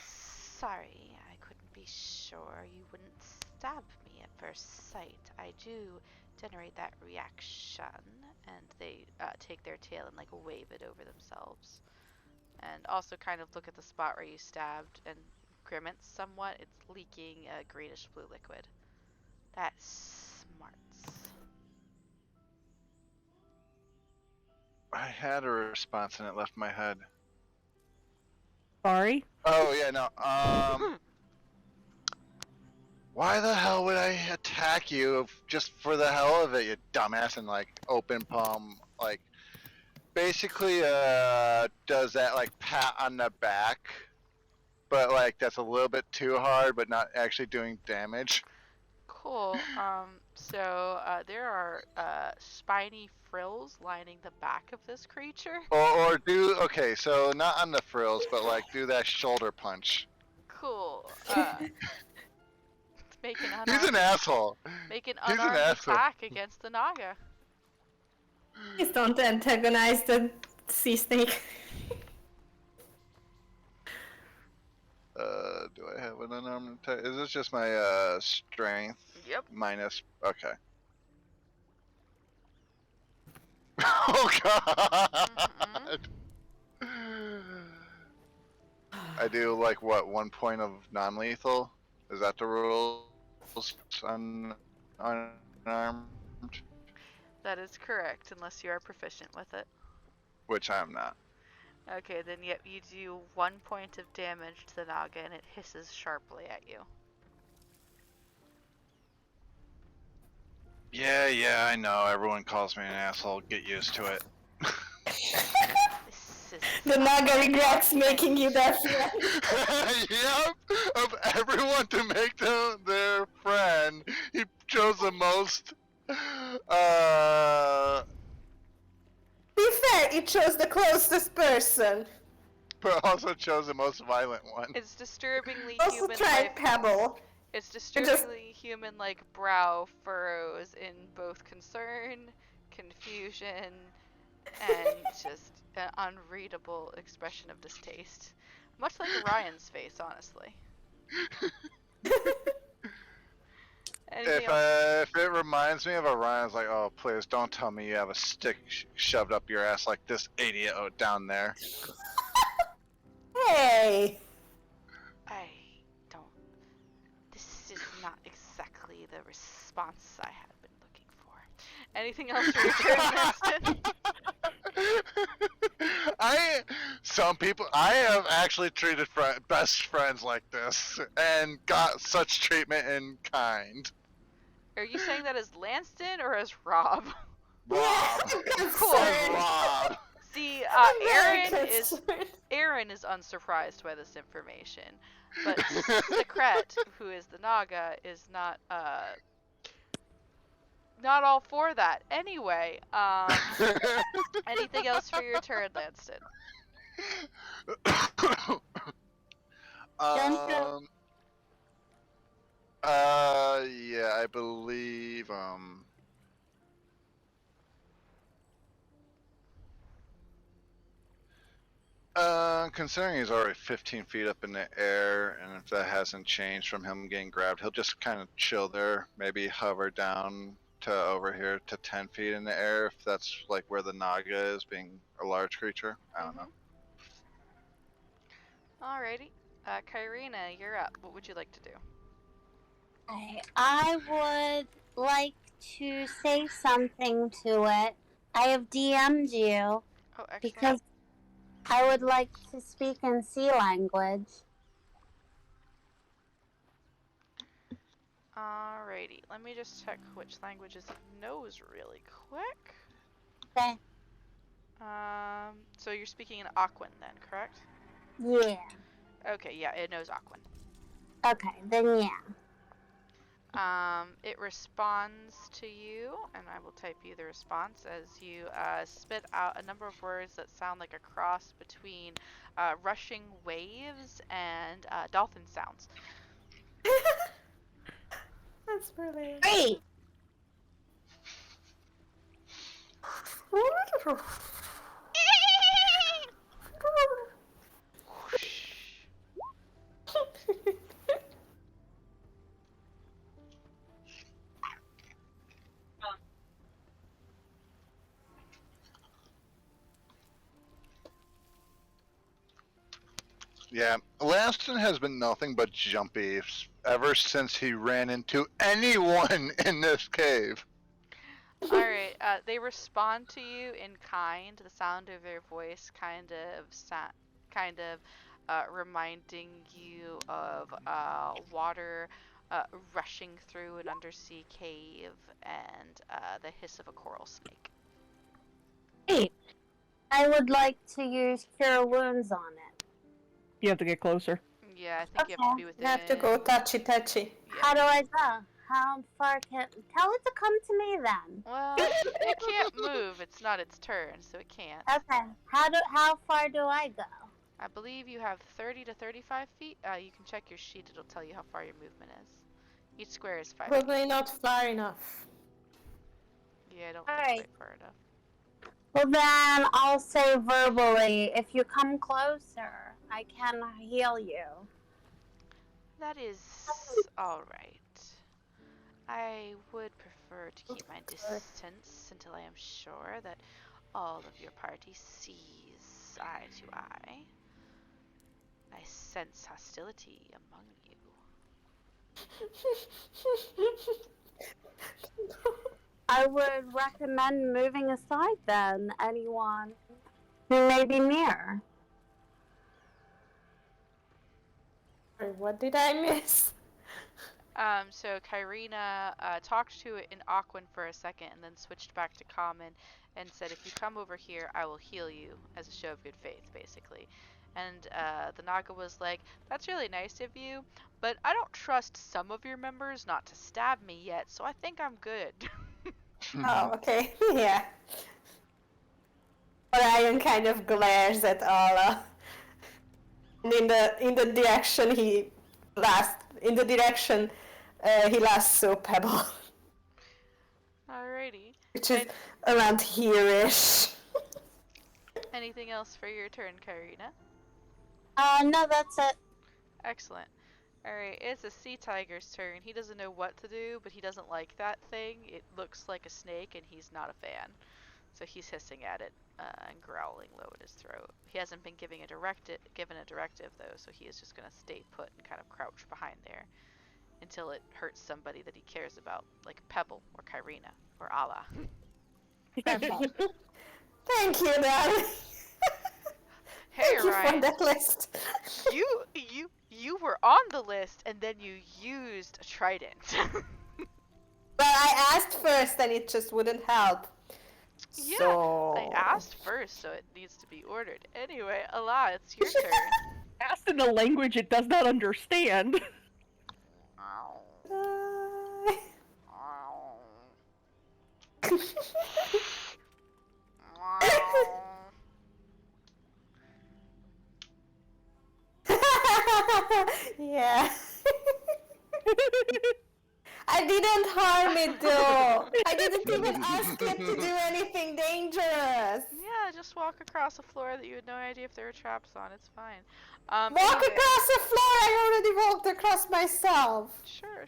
Sorry, I couldn't be sure you wouldn't stab me at first sight. I do generate that reaction, and they take their tail and like wave it over themselves. And also kind of look at the spot where you stabbed and grimace somewhat. It's leaking a greenish blue liquid. That's smarts. I had a response and it left my head. Sorry. Oh yeah, no. Why the hell would I attack you just for the hell of it, you dumbass? And like open palm, like basically does that like pat on the back, but like that's a little bit too hard, but not actually doing damage. Cool. So there are spiny frills lining the back of this creature. Or do okay, so not on the frills, but like do that shoulder punch. Cool. Make an He's an unarmed, asshole. make an He's an unarmed asshole. attack against the Naga. Please don't antagonize the sea snake. Do I have an unarmed attack? Is this just my strength Yep. minus? Okay. Oh god. I do like what, 1 point of non-lethal? Is that the rules on unarmed? That is correct, unless you are proficient with it. Which I'm not. Okay, then yep, you do 1 point of damage to the Naga and it hisses sharply at you. Yeah, I know. Everyone calls me an asshole. Get used to it. This is The Naga regrets making you their friend. Yep. Of everyone to make them their friend, he chose the most. Be fair, it chose the closest person. But also chose the most violent one. It's disturbingly Also human tried like Pebble. it's disturbingly human like brow furrows in both concern, confusion, and just an unreadable expression of distaste. Much like Orion's face, honestly. Anything else? If it reminds me of Orion's, like, oh, please don't tell me you have a stick shoved up your ass like this idiot down there. Hey! I don't. This is not exactly the response I had been looking for. Anything else for your turn, Winston? I have actually treated best friends like this and got such treatment in kind. Are you saying that as Lanston or as Rob? Rob. Cool. Rob. See, I'm very Aaron is unsurprised by this information, but Secret, who is the Naga, is not all for that. Anyway, anything else for your turn, Lanston? Yeah, I believe, considering he's already 15 feet up in the air, and if that hasn't changed from him getting grabbed, he'll just kind of chill there, maybe hover down to over here to 10 feet in the air, if that's like where the Naga is, being a large creature. I don't know. Alrighty. Kyrina, you're up. What would you like to do? I would like to say something to it. I have DM'd you Oh, excellent. because I would like to speak in sea language. Alrighty. Let me just check which languages it knows really quick. Okay. So you're speaking in Aquan then, correct? Yeah. Okay, yeah, it knows Aquan. Okay, then yeah. It responds to you, and I will type you the response as you spit out a number of words that sound like a cross between rushing waves and dolphin sounds. That's brilliant. Great. Yeah, Lanston has been nothing but jumpy ever since he ran into anyone in this cave. Alright, they respond to you in kind. The sound of their voice kind of reminding you of water rushing through an undersea cave and the hiss of a coral snake. Great. I would like to use Cure Wounds on it. You have to get closer. Yeah, I think you have to be You within. have to go touchy. Yeah. How do I go? How far can... Tell it to come to me then. Well, it can't move. It's not its turn, so it can't. Okay. How far do I go? I believe you have 30 to 35 feet. You can check your sheet. It'll tell you how far your movement is. Each square is 5 feet. Probably not far enough. Yeah, I don't All think right. quite far enough. Well then, I'll say verbally, if you come closer, I can heal you. That is alright. I would prefer to keep my distance until I am sure that all of your party sees eye to eye. I sense hostility among you. I would recommend moving aside then, anyone who may be near. Sorry, what did I miss? So Kyrina talked to it in Aquan for a second and then switched back to Common and said, if you come over here, I will heal you as a show of good faith, basically. And the Naga was like, that's really nice of you, but I don't trust some of your members not to stab me yet, so I think I'm good. Oh, okay. Yeah. Orion kind of glares at Ala. And in the direction he lassos Pebble. Alrighty. Which is around here-ish. Anything else for your turn, Kyrina? No, that's it. Excellent. Alright, it's a sea tiger's turn. He doesn't know what to do, but he doesn't like that thing. It looks like a snake, and he's not a fan. So he's hissing at it and growling low at his throat. He hasn't been given a directive, though, so he is just going to stay put and kind of crouch behind there until it hurts somebody that he cares about, like Pebble, or Kyrina, or Ala. Thank you, darling. Hey, Thank you Ryan. for that list. You were on the list, and then you used a trident. But I asked first and it just wouldn't help. Yeah, So... I asked first, so it needs to be ordered. Anyway, Ala, it's your turn. Asked in a language it does not understand. Yeah. didn't harm it though. I didn't even ask it to do anything dangerous. Yeah, just walk across a floor that you had no idea if there were traps on. It's fine. Walk Anyway. across the floor. I already walked across myself. Sure.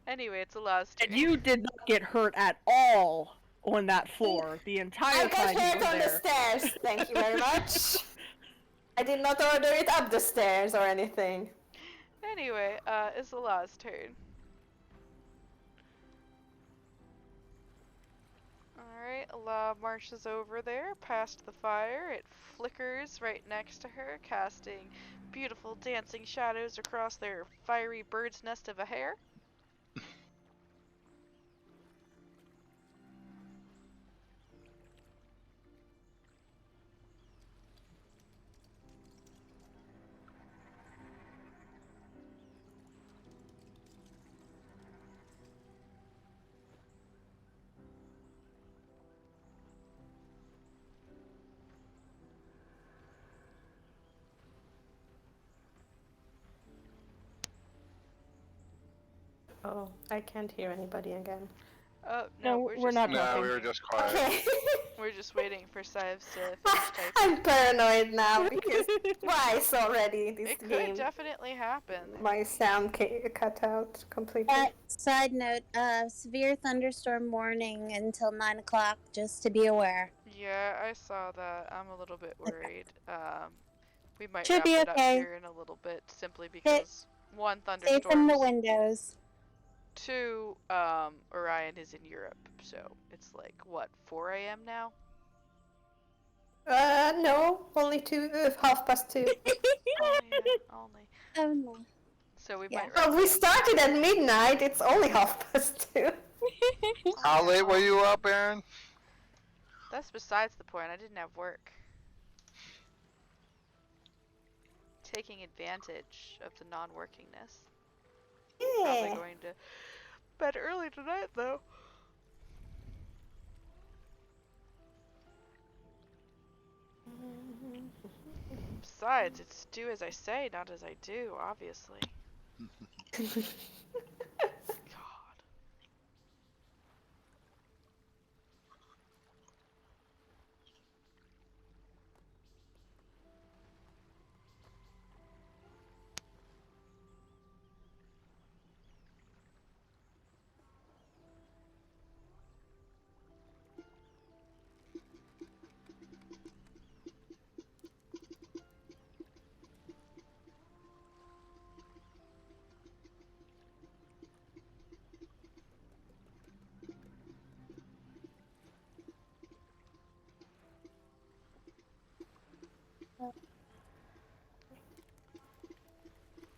Anyway, it's Allah's turn. And you did not get hurt at all on that floor the entire I got time you hurt were on the there. stairs. Thank you very much. I did not order it up the stairs or anything. Anyway, it's Allah's turn. Alright, Allah marches over there, past the fire. It flickers right next to her, casting beautiful dancing shadows across their fiery bird's nest of a hair. Oh, I can't hear anybody again. Oh, No, we're we're just, not No, talking. we were just quiet. Okay. we're just waiting for Sives to finish typing. I'm paranoid now because twice already this It could game definitely happen. my sound cut out completely. Side note, severe thunderstorm warning until 9 o'clock, just to be aware. Yeah, I saw that. I'm a little bit worried. We might Should wrap be it up okay. here in a little bit, simply because one, Stay from the thunderstorms. windows. Two, Orion is in Europe, so it's like, what, 4 a.m. now? No, only 2:30. Oh, yeah, only. Oh no. So we Yeah. might Well, wrap we it up. started at midnight. It's only 2:30. How late were you up, Aaron? That's besides the point. I didn't have work. Taking advantage of the non-workingness. Probably Yeah. going to bed early tonight, though. Besides, it's do as I say, not as I do, obviously. God.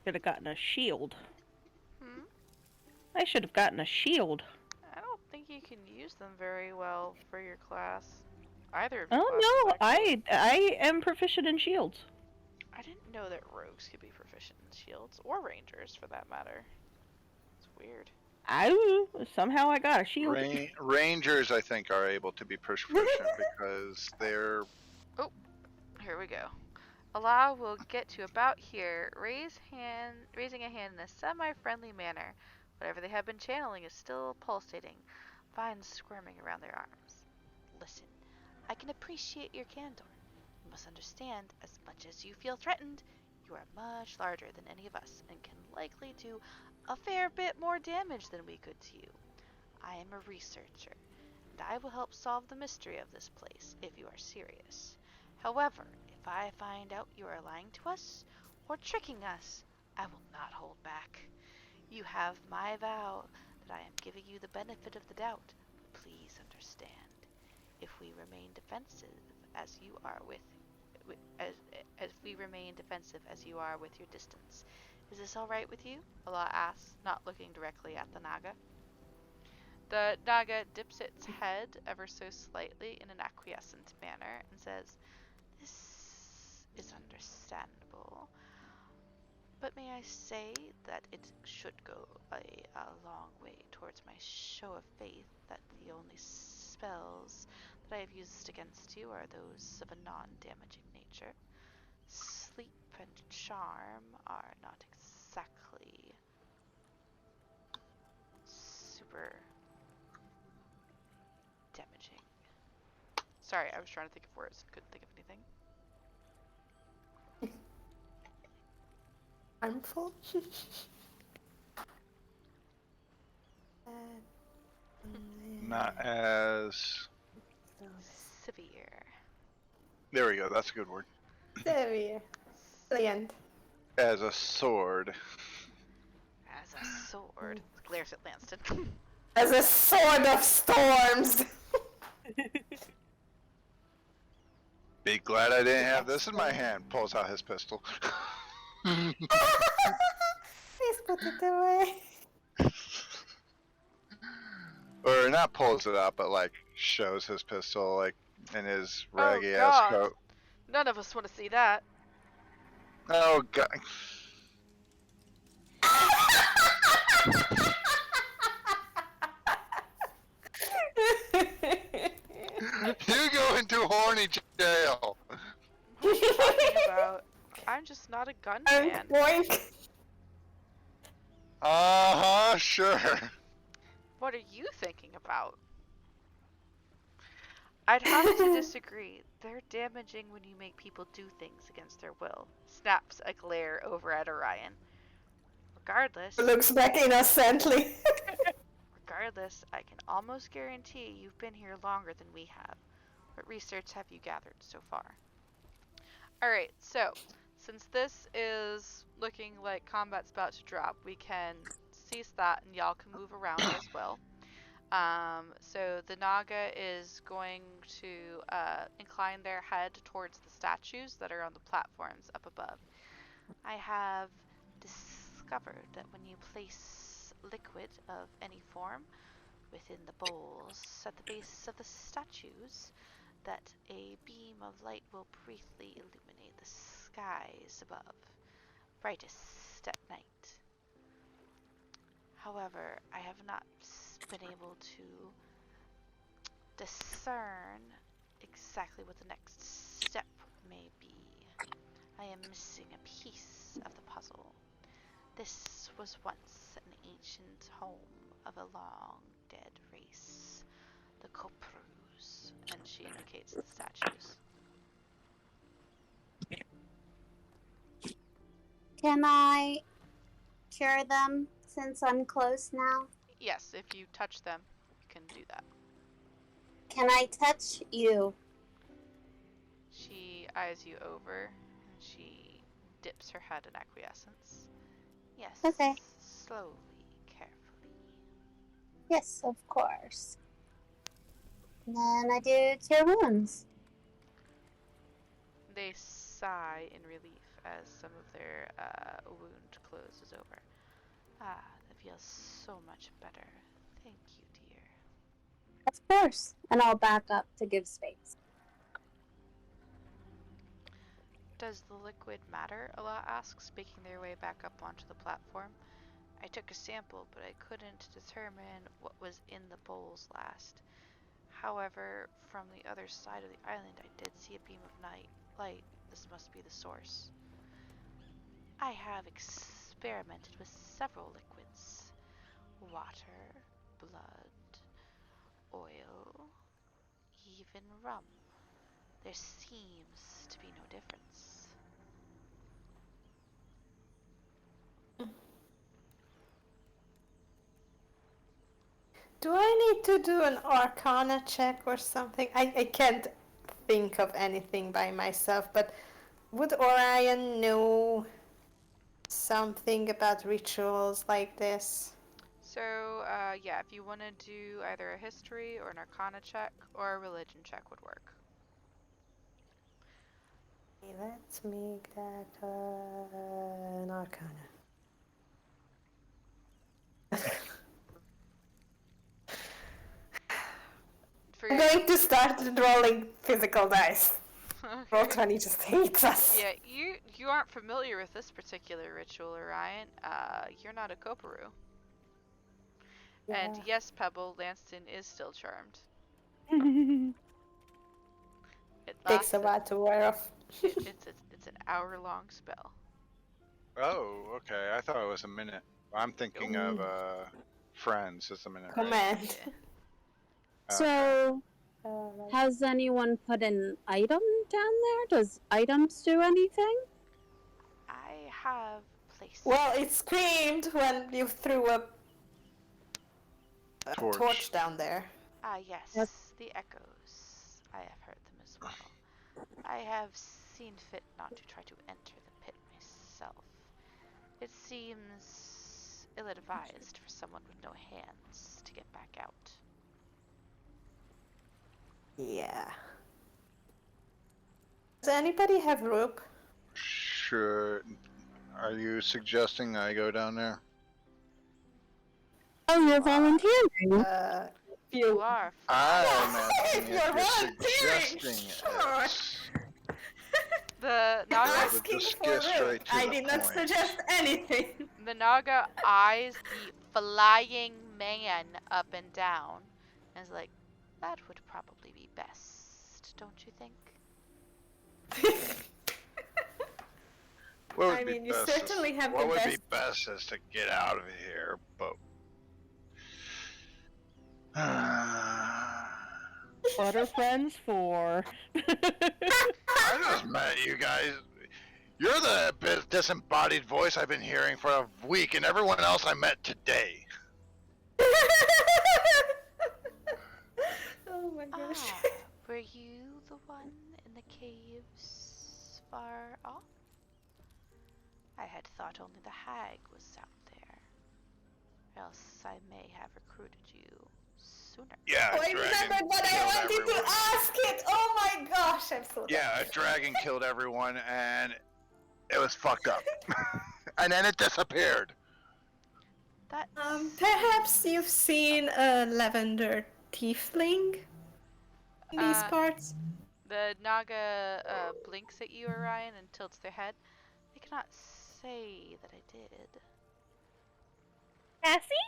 Should have gotten a shield. Hmm? I should have gotten a shield. I don't think you can use them very well for your class. Either of your Oh classes, no, actually. I am proficient in shields. I didn't know that rogues could be proficient in shields, or rangers for that matter. It's weird. Somehow I got a shield. Rangers, I think, are able to be proficient because they're. Here we go. Allah will get to about here, raising a hand in a semi-friendly manner. Whatever they have been channeling is still pulsating, vines squirming around their arms. Listen, I can appreciate your candor. You must understand, as much as you feel threatened, you are much larger than any of us and can likely do a fair bit more damage than we could to you. I am a researcher, and I will help solve the mystery of this place if you are serious. However, if I find out you are lying to us or tricking us, I will not hold back. You have my vow that I am giving you the benefit of the doubt. Please understand. If we remain defensive as you are as we remain defensive as you are with your distance, is this all right with you? Allah asks, not looking directly at the Naga. The Naga dips its head ever so slightly in an acquiescent manner and says, "This is understandable, but may I say that it should go a long way towards my show of faith that the only spells that I have used against you are those of a non-damaging nature. Sleep and charm are not exactly super damaging. Sorry, I was trying to think of words. Couldn't think of anything. Harmful? Not as. Severe. There we go. That's a good word. Severe. Brilliant. As a sword. As a sword. Glares at Lanston. As a sword of storms. Be glad I didn't have this in my hand. Pulls out his pistol. Please put it away. Or not pulls it out, but like shows his pistol like in his Oh, raggy ass God. coat. None of us want to see that. Oh god. You go into horny jail. What are you talking about? I'm just not a gun fan. Boink. Uh-huh, sure. What are you thinking about? I'd have to disagree. They're damaging when you make people do things against their will. Snaps a glare over at Orion. Regardless, Looks back innocently. I can almost guarantee you've been here longer than we have. What research have you gathered so far? Alright, so, since this is looking like combat's about to drop, we can cease that and y'all can move around as well. So the Naga is going to incline their head towards the statues that are on the platforms up above. I have discovered that when you place liquid of any form within the bowls at the base of the statues, that a beam of light will briefly illuminate the skies above, brightest at night. However, I have not been able to discern exactly what the next step may be. I am missing a piece of the puzzle. This was once an ancient home of a long dead race, the Koprus, and she indicates the statues. Can I cure them since I'm close now? Yes, if you touch them, you can do that. Can I touch you? She eyes you over, and she dips her head in acquiescence. Yes. Okay. Slowly, carefully. Yes, of course. And then I do cure wounds. They sigh in relief as some of their wound closes over. Ah, that feels so much better. Thank you, dear. Of course. And I'll back up to give space. Does the liquid matter? Allah asks, making their way back up onto the platform. I took a sample, but I couldn't determine what was in the bowls last. However, from the other side of the island, I did see a beam of light. This must be the source. I have experimented with several liquids. Water, blood, oil, even rum. There seems to be no difference. Do I need to do an Arcana check or something? I can't think of anything by myself, but would Orion know something about rituals like this? So, yeah, if you want to do either a history or an arcana check or a religion check would work. Okay, let's make that an Arcana. For I'm your... going to start rolling physical dice. Roll Okay. 20 just hates us. Yeah, you aren't familiar with this particular ritual, Orion. You're not a Koparu. And Yeah. yes, Pebble, Lanston is still charmed. It Takes a lasts while to wear off. it's an hour-long spell. Oh, okay. I thought it was a minute. I'm thinking of friends, is the minute, right? Command. Yeah. So, has anyone put an item down there? Does items do anything? I have placed. Well, it screamed when you threw a Torch. torch down there. Ah, yes, Yes. the echoes. I have heard them as well. I have seen fit not to try to enter the pit myself. It seems ill-advised for someone with no hands to get back out. Yeah. Does anybody have rope? Sure. Are you suggesting I go down there? Oh, you're volunteering. You are. I'm asking You're if you're volunteering. suggesting Sure. it. The Yeah, Naga, but Asking just for get rope. straight to I the did not point. suggest anything. the Naga eyes the flying man up and down, and is like, "That would probably be best, don't you think?" What would I be mean, you best certainly have what the would be best. best is to get out of here, but What are friends for? I just met you guys. You're the disembodied voice I've been hearing for a week, and everyone else I met today. Oh my gosh. Ah, were you the one in the caves far off? I had thought only the hag was out there. Else I may have recruited you sooner. Yeah, Oh, a I dragon remembered what I killed wanted everyone. to ask it. Oh my gosh, I'm so Yeah, a dragon killed everyone, and it was fucked up. And then it disappeared. That Perhaps you've seen a lavender tiefling in these parts. The Naga blinks at you, Orion, and tilts their head. I cannot say that I did. Cassie?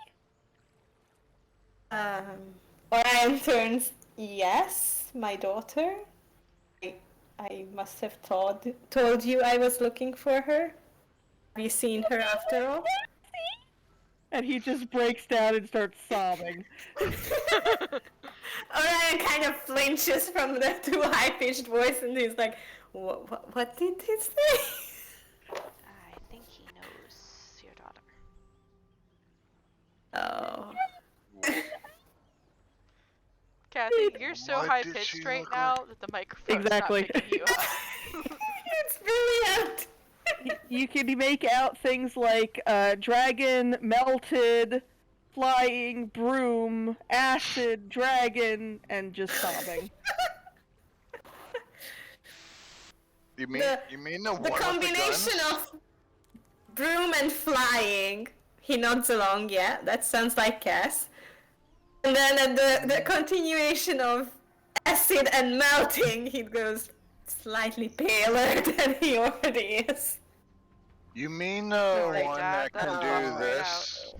Orion turns, yes, my daughter. I must have told you I was looking for her. Have you seen her after all? And he just breaks down and starts sobbing. Orion kind of flinches from the too high-pitched voice, and he's like, what did he say? I think he knows your daughter. Oh. Kathy, you're so What high did pitched she right look now that the microphone's Exactly. not picking you up. It's brilliant! You can make out things like dragon, melted, flying, broom, acid, dragon, and just sobbing. You mean The- you mean the one The with combination the guns? of broom and flying. He nods along, yeah, that sounds like Cass. And then at the continuation of acid and melting, he goes slightly paler than he already is. You mean the Sorry, one Dad, that can that do popped right this?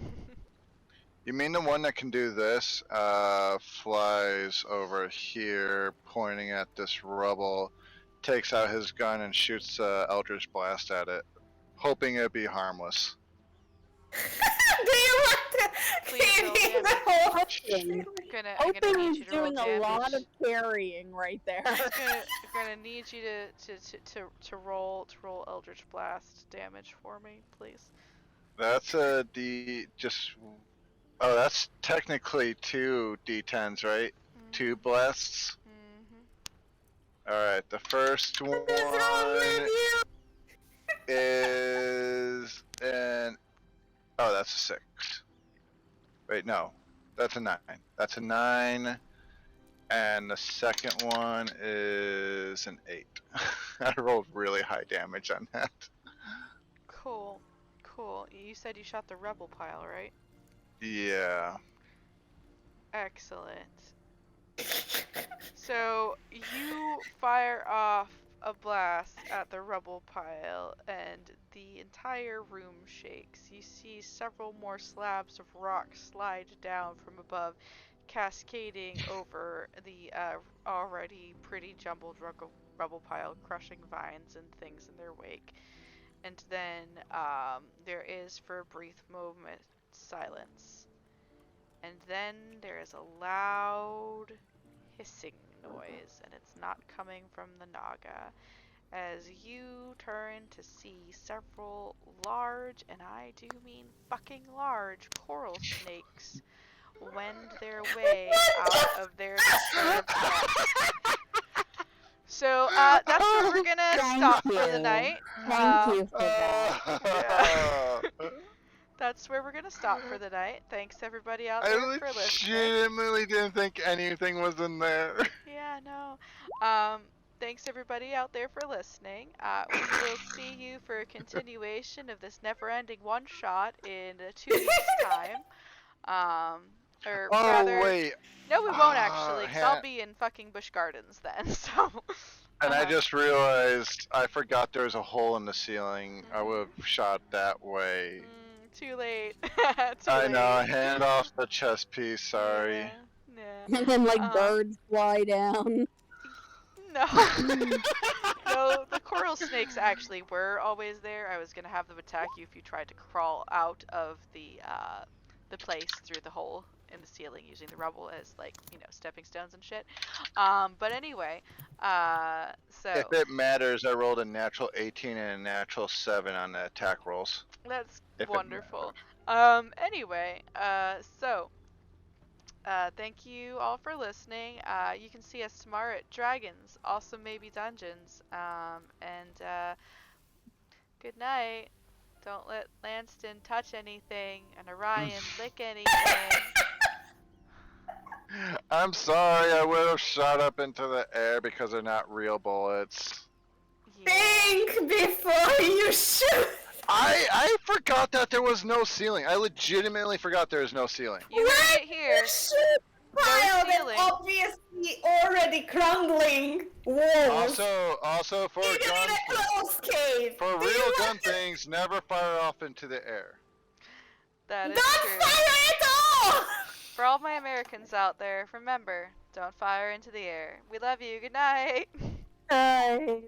You mean the one that can do this? Flies over here, pointing at this rubble, takes out his gun and shoots Eldritch Blast at it, hoping it'd be harmless. Do you want to Please give roll me the damage. whole I'm gonna Hoping need he's you to roll doing a damage. lot of carrying right there. Gonna need you to roll Eldritch Blast damage for me, please. That's a D. Just. Oh, that's technically 2 D10s, right? 2 blasts. Mm-hmm. Alright, the first one What is wrong with you? is an. Oh, that's a 6. Wait, no. That's a 9. That's a 9. And the second one is an 8. I rolled really high damage on that. Cool. You said you shot the rebel pile, right? Yeah. Excellent. So you fire off a blast at the rubble pile, and the entire room shakes. You see several more slabs of rock slide down from above, cascading over the already pretty jumbled rubble pile, crushing vines and things in their wake. And then there is, for a brief moment, silence. and then there is a loud hissing noise, and it's not coming from the Naga, as you turn to see several large, and I do mean fucking large, coral snakes wend their way out of their disturbed nest. So that's where we're gonna stop for the night. Thank you for that. Yeah. That's where we're gonna stop for the night. Thanks everybody out I there for listening. legitimately didn't think anything was in there. Yeah, no. Thanks everybody out there for listening. We will see you for a continuation of this never-ending one-shot in 2 weeks' time. Or Oh rather, wait, no, we won't actually, because I'll Ha- be in fucking Busch Gardens then. So. and I just realized I forgot there was a hole in the ceiling. I would have shot that way. Too late. I know. Hand off the chess piece. Sorry. Yeah. And then like birds fly down. No. No, the coral snakes actually were always there. I was gonna have them attack you if you tried to crawl out of the place through the hole in the ceiling using the rubble as, like, you know, stepping stones and shit. But anyway, so If it matters, I rolled a natural 18 and a natural 7 on the attack rolls. that's If it wonderful. Anyway, thank you all for listening. You can see us tomorrow at Dragons, also maybe Dungeons. And good night. Don't let Lanston touch anything, and Orion lick anything. I'm sorry, I would have shot up into the air because they're not real bullets. Yeah. Think before you shoot. I forgot that there was no ceiling. I legitimately forgot there was no ceiling. You heard it here. Shoot pile that ceiling. obviously already crumbling walls. Also for Even in gun, a closed cave. for Do you real want gun to- things, never fire off into the air. That is Don't true. fire at all! For all my Americans out there, remember, don't fire into the air. We love you. Good night. Right.